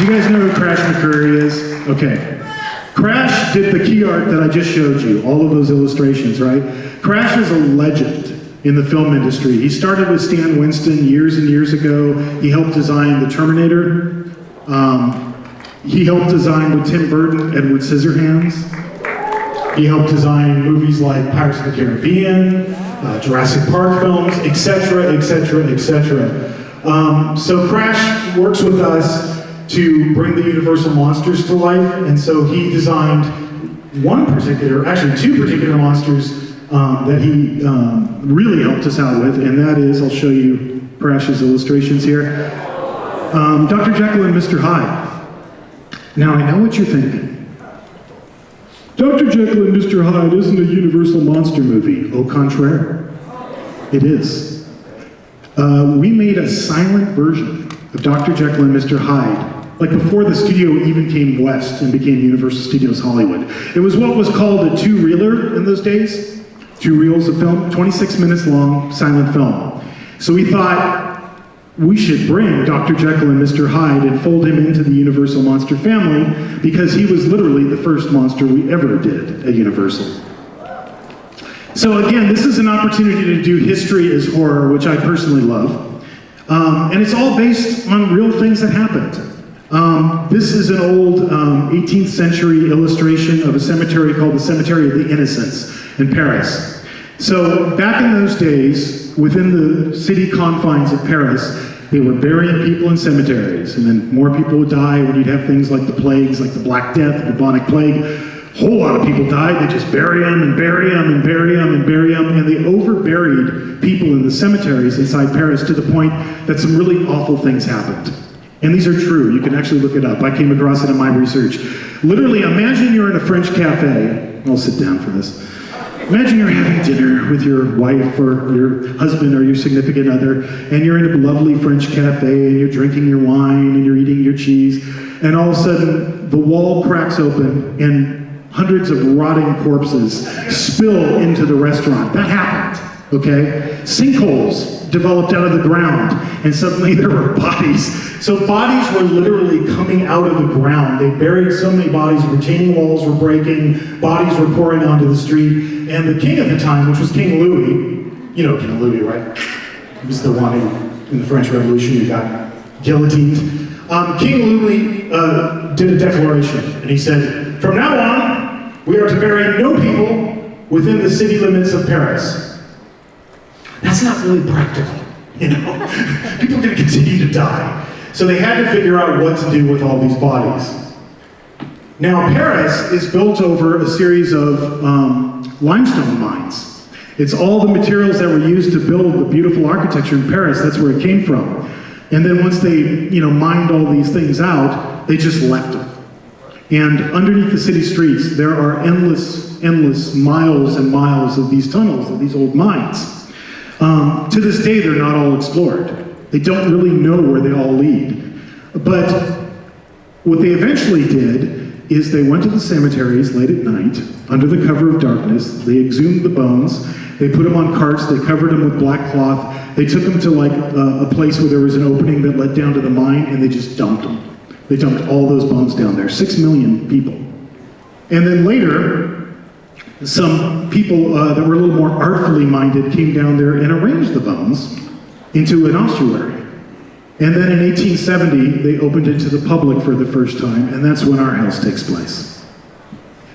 guys know who Crash McCreary is? Okay. Crash did the key art that I just showed you, all of those illustrations, right? Crash is a legend in the film industry. He started with Stan Winston years and years ago. He helped design The Terminator. He helped design with Tim Burton, Edward Scissorhands. He helped design movies like Pirates of the Caribbean, Jurassic Park films, etc., etc., etc. So Crash works with us to bring the Universal Monsters to life, and so he designed two particular monsters that he really helped us out with, and that is, I'll show you Crash's illustrations here. Dr. Jekyll and Mr. Hyde. Now I know what you're thinking. Dr. Jekyll and Mr. Hyde isn't a Universal Monster movie. Au contraire. It is. We made a silent version of Dr. Jekyll and Mr. Hyde, like before the studio even came west and became Universal Studios Hollywood. It was what was called a 2-reeler in those days. 2 reels of film, 26 minutes long, silent film. So we thought we should bring Dr. Jekyll and Mr. Hyde and fold him into the Universal Monster family because he was literally the first monster we ever did at Universal. So again, this is an opportunity to do history as horror, which I personally love. And it's all based on real things that happened. This is an old 18th century illustration of a cemetery called the Cemetery of the Innocents in Paris. So back in those days, within the city confines of Paris, they were burying people in cemeteries, and then more people would die when you'd have things like the plagues, like the Black Death, the bubonic plague. A whole lot of people died. They just bury them and bury them and bury them and bury them, and they over-buried people in the cemeteries inside Paris to the point that some really awful things happened. And these are true. You can actually look it up. I came across it in my research. Literally, imagine you're in a French cafe. I'll sit down for this. Imagine you're having dinner with your wife or your husband or your significant other, and you're in a lovely French cafe, and you're drinking your wine, and you're eating your cheese, and all of a sudden, the wall cracks open, and hundreds of rotting corpses spill into the restaurant. That happened, okay? Sinkholes developed out of the ground, and suddenly there were bodies. So bodies were literally coming out of the ground. They buried so many bodies, retaining walls were breaking, bodies were pouring onto the street, and the king at the time, which was King Louis, you know King Louis, right? He was the one who, in the French Revolution, who got guillotined. King Louis did a declaration, and he said, "From now on, we are to bury no people within the city limits of Paris." That's not really practical, you know? People are going to continue to die. So they had to figure out what to do with all these bodies. Now, Paris is built over a series of limestone mines. It's all the materials that were used to build the beautiful architecture in Paris. That's where it came from. And then once they, mined all these things out, they just left them. And underneath the city streets, there are endless miles and miles of these tunnels, of these old mines. To this day, they're not all explored. They don't really know where they all lead. But What they eventually did is they went to the cemeteries late at night, under the cover of darkness, they exhumed the bones, they put them on carts, they covered them with black cloth, they took them to like a place where there was an opening that led down to the mine, and they just dumped them. They dumped all those bones down there, 6 million people. And then later, some people that were a little more artfully minded came down there and arranged the bones into an ossuary. And then in 1870, they opened it to the public for the first time, and that's when our house takes place.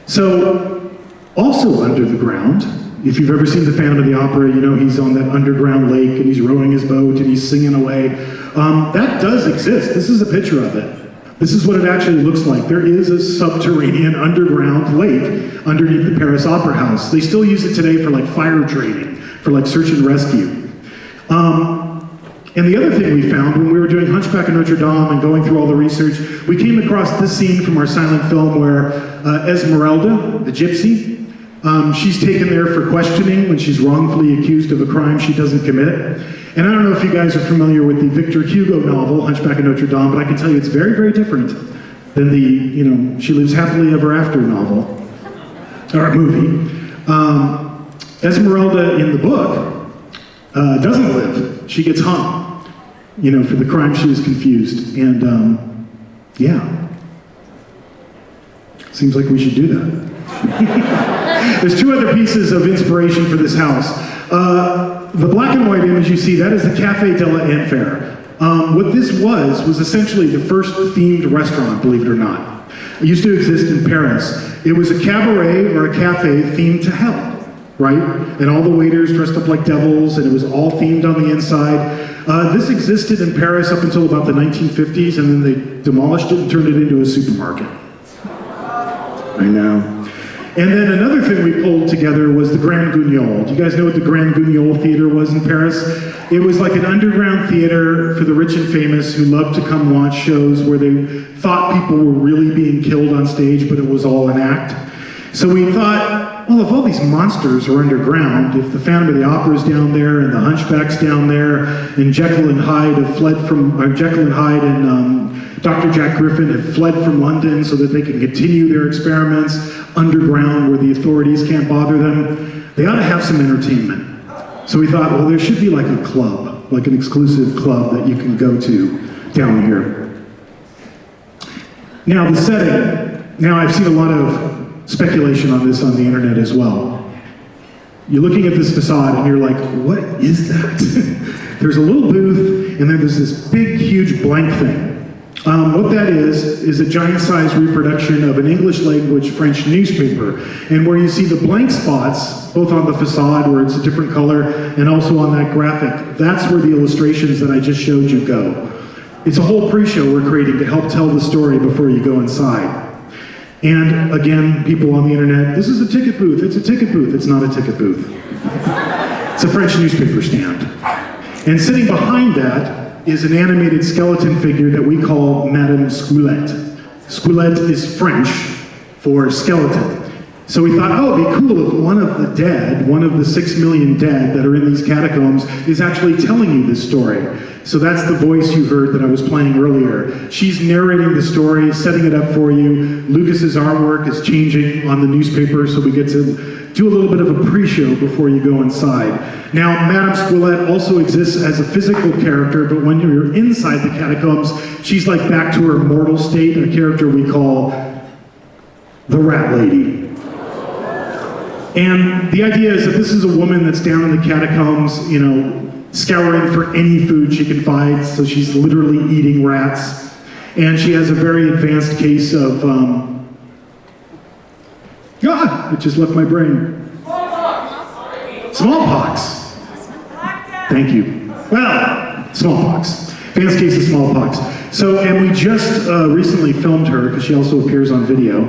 So, also under the ground, if you've ever seen the Phantom of the Opera, you know he's on that underground lake, and he's rowing his boat, and he's singing away. That does exist. This is a picture of it. This is what it actually looks like. There is a subterranean underground lake underneath the Paris Opera House. They still use it today for like fire training, for like search and rescue. And the other thing we found when we were doing Hunchback of Notre Dame and going through all the research, we came across this scene from our silent film where Esmeralda, the gypsy, she's taken there for questioning when she's wrongfully accused of a crime she doesn't commit. And I don't know if you guys are familiar with the Victor Hugo novel, Hunchback of Notre Dame, but I can tell you it's very, very different than the, She Lives Happily Ever After novel, or movie. Esmeralda in the book doesn't live. She gets hung, for the crime she was confused. And, seems like we should do that. There's 2 other pieces of inspiration for this house. The black and white image you see, that is the Café de la Enfer. What this was essentially the first themed restaurant, believe it or not. It used to exist in Paris. It was a cabaret or a cafe themed to hell, right? And all the waiters dressed up like devils, and it was all themed on the inside. This existed in Paris up until about the 1950s, and then they demolished it and turned it into a supermarket. I know. And then another thing we pulled together was the Grand Guignol. Do you guys know what the Grand Guignol Theater was in Paris? It was like an underground theater for the rich and famous who loved to come watch shows where they thought people were really being killed on stage, but it was all an act. So we thought, well, if all these monsters are underground, if the Phantom of the Opera's down there and the Hunchback's down there, and Jekyll and Hyde have fled from, Jekyll and Hyde and Dr. Jack Griffin have fled from London so that they can continue their experiments underground where the authorities can't bother them, they ought to have some entertainment. So we thought, well, there should be like a club, like an exclusive club that you can go to down here. Now the setting, now I've seen a lot of speculation on this on the internet as well. You're looking at this facade and you're like, what is that? There's a little booth and then there's this big, huge blank thing. What that is a giant-sized reproduction of an English-language French newspaper, and where you see the blank spots, both on the facade where it's a different color, and also on that graphic, that's where the illustrations that I just showed you go. It's a whole pre-show we're creating to help tell the story before you go inside. And again, people on the internet, this is a ticket booth. It's a ticket booth. It's not a ticket booth. It's a French newspaper stand. And sitting behind that is an animated skeleton figure that we call Madame Squelette. Squelette is French for skeleton. So we thought, oh, it'd be cool if one of the dead, one of the 6 million dead that are in these catacombs is actually telling you this story. So that's the voice you heard that I was playing earlier. She's narrating the story, setting it up for you. Lucas's artwork is changing on the newspaper, so we get to do a little bit of a pre-show before you go inside. Now, Madame Squelette also exists as a physical character, but when you're inside the catacombs, she's like back to her mortal state, a character we call the Rat Lady. And the idea is that this is a woman that's down in the catacombs, scouring for any food she can find, so she's literally eating rats. And she has a very advanced case of, it just left my brain. Smallpox. Thank you. Well, smallpox. Advanced case of smallpox. So, and we just recently filmed her, because she also appears on video.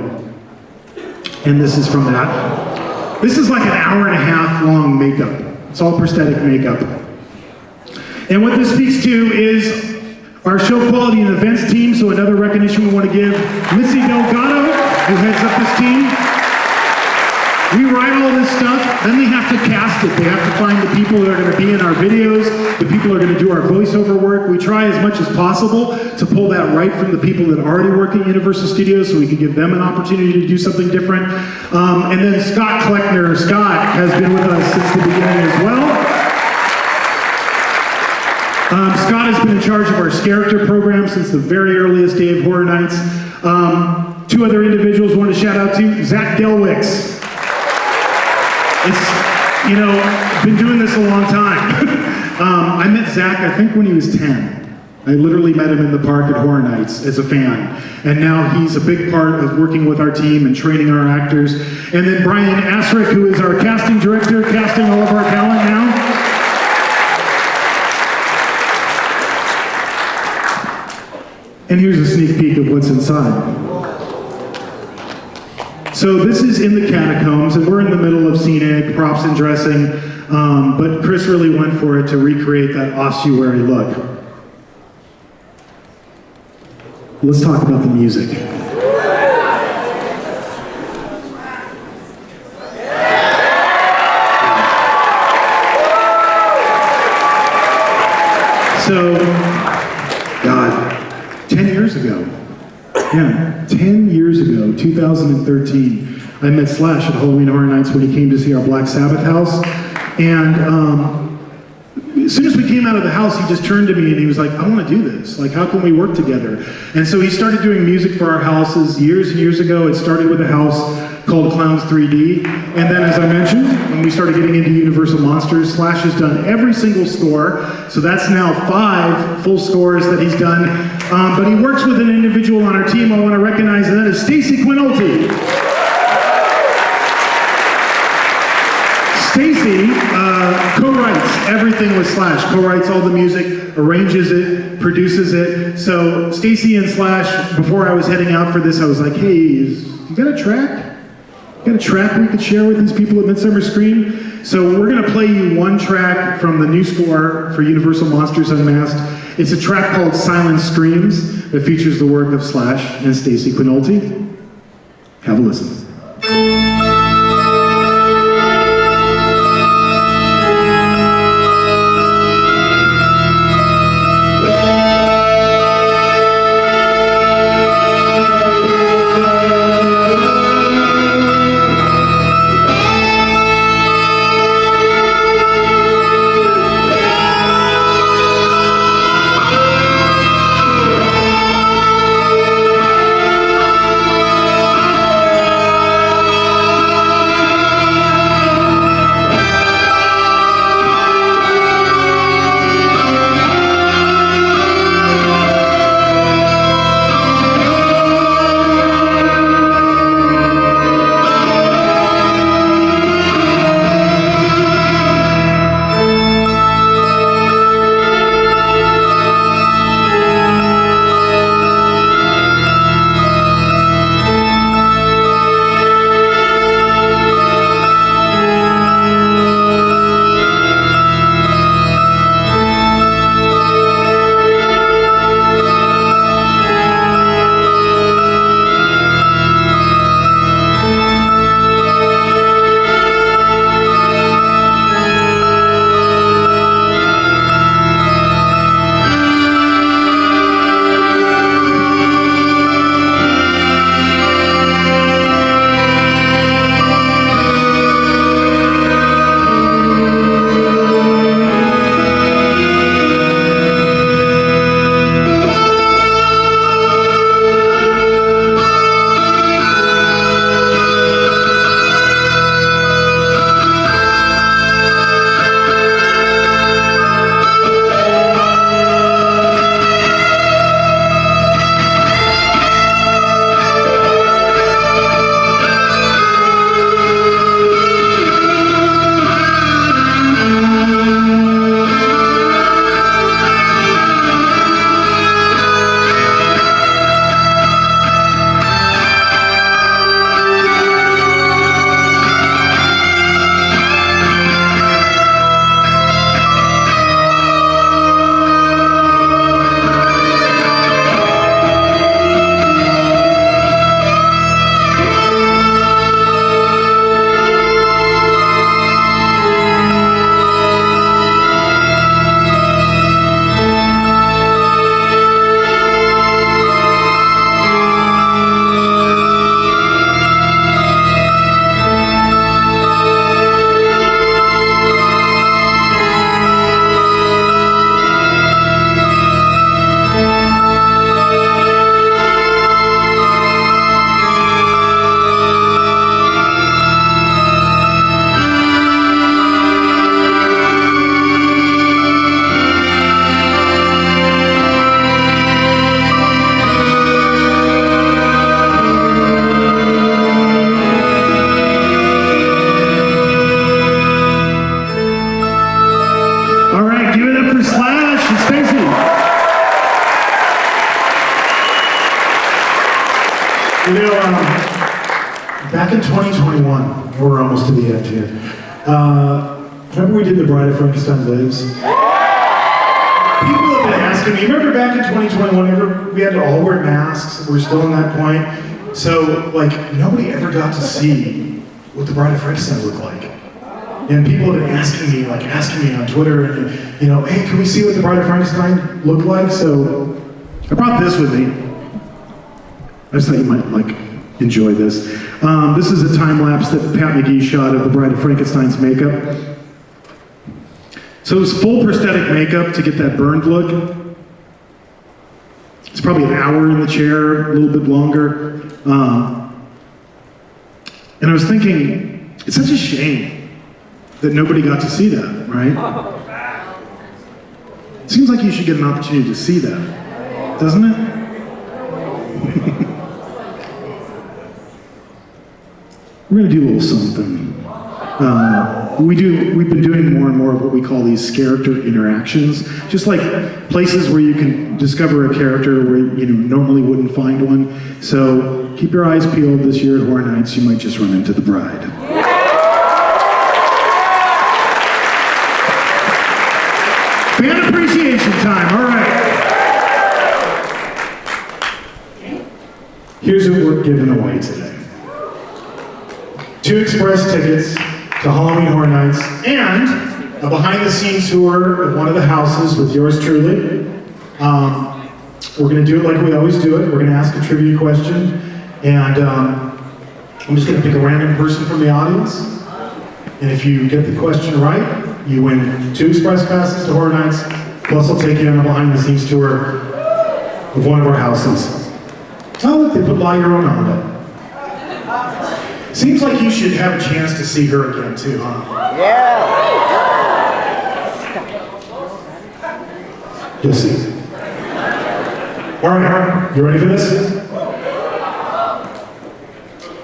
And this is from that. This is like an hour-and-a-half long makeup. It's all prosthetic makeup. And what this speaks to is our show quality and events team, so another recognition we want to give Missy Delgado, who heads up this team. We write all this stuff, then they have to cast it. They have to find the people that are going to be in our videos, the people that are going to do our voiceover work. We try as much as possible to pull that right from the people that already work at Universal Studios so we can give them an opportunity to do something different. And then Scott Kleckner. Scott has been with us since the beginning as well. Scott has been in charge of our character program since the very earliest day of Horror Nights. Two other individuals I want to shout out to. Zach Delwicks. It's, been doing this a long time. I met Zach, I think when he was 10. I literally met him in the park at Horror Nights as a fan. And now he's a big part of working with our team and training our actors. And then Brian Asrick, who is our casting director, casting all of our talent now. And here's a sneak peek of what's inside. So this is in the catacombs, and we're in the middle of scenic, props and dressing, but Chris really went for it to recreate that ossuary look. Let's talk about the music. So, God, 10 years ago, 10 years ago, 2013, I met Slash at Halloween Horror Nights when he came to see our Black Sabbath house. And as soon as we came out of the house, he just turned to me and he was like, I want to do this. Like, how can we work together? And so he started doing music for our houses years and years ago. It started with a house called Clowns 3D. And then, as I mentioned, when we started getting into Universal Monsters, Slash has done every single score. So that's now 5 full scores that he's done. But he works with an individual on our team I want to recognize, and that is Stacy Quinolte. Stacy co-writes everything with Slash, co-writes all the music, arranges it, produces it. So Stacy and Slash, before I was heading out for this, I was like, hey, you got a track? Got a track we could share with these people at Midsummer Scream? So we're gonna play you one track from the new score for Universal Monsters Unmasked. It's a track called Silent Screams that features the work of Slash and Stacy Quinolte. Have a listen. back in 2021, we're almost to the end here. Remember we did The Bride of Frankenstein Lives? People have been asking me, remember back in 2021, we had to all wear masks, we're still in that point. So, like, nobody ever got to see what The Bride of Frankenstein looked like. And people have been asking me on Twitter, and, you know, hey, can we see what The Bride of Frankenstein looked like? So, I brought this with me. I just thought you might, like, enjoy this. This is a time lapse that Pat McGee shot of The Bride of Frankenstein's makeup. So it was full prosthetic makeup to get that burned look. It's probably an hour in the chair, a little bit longer. And I was thinking, it's such a shame that nobody got to see that, right? It seems like you should get an opportunity to see that, doesn't it? We're gonna do a little something. We've been doing more and more of what we call these character interactions, just like places where you can discover a character where you normally wouldn't find one. So keep your eyes peeled this year at Horror Nights. You might just run into the bride. Fan appreciation time. All right. Here's what we're giving away today: 2 express tickets to Halloween Horror Nights, and a behind-the-scenes tour of one of the houses with yours truly. We're going to do it like we always do it. We're going to ask a trivia question, and I'm just going to pick a random person from the audience, and if you get the question right, you win 2 express passes to Horror Nights, plus I'll take you on a behind-the-scenes tour of one of our houses. Oh, look, they put La Llorona on it. Seems like you should have a chance to see her again too, huh? Yeah. You'll see. All right, you ready for this?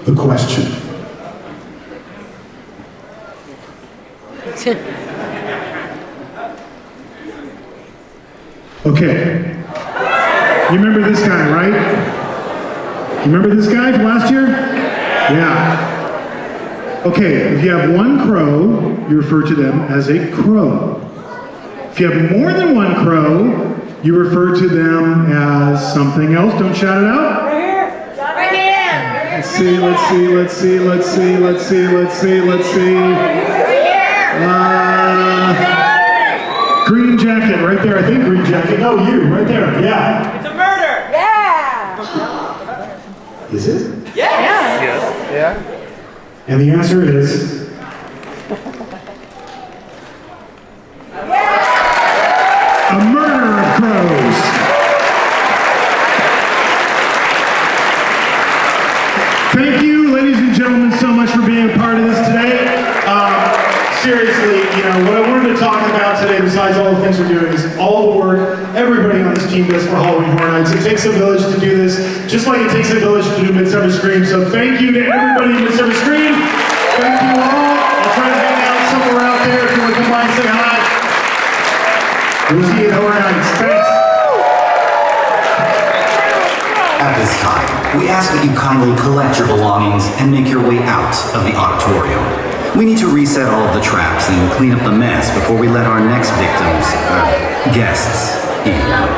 The question. Okay. You remember this guy, right? You remember this guy from last year? Yeah. Okay, if you have 1 crow, you refer to them as a crow. If you have more than 1 crow, you refer to them as something else. Don't shout it out. Right here. Right here. Let's see. Green jacket, right there. I think green jacket. No, you, right there. Yeah. It's a murder. Yeah. Is it? Yes. Yeah. And the answer is... a murder of crows. Thank you, ladies and gentlemen, so much for being a part of this today. Seriously, what I wanted to talk about today, besides all the things we're doing, is all the work everybody on this team does for Halloween Horror Nights. It takes a village to do this, just like it takes a village to do Midsummer Scream. So thank you to everybody in Midsummer Scream. Thank you all. I'll try to hang out somewhere out there if you want to come by and say hi. We'll see you at Horror Nights. Thanks. At this time, we ask that you kindly collect your belongings and make your way out of the auditorium. We need to reset all of the traps and clean up the mess before we let our next victims, guests, in.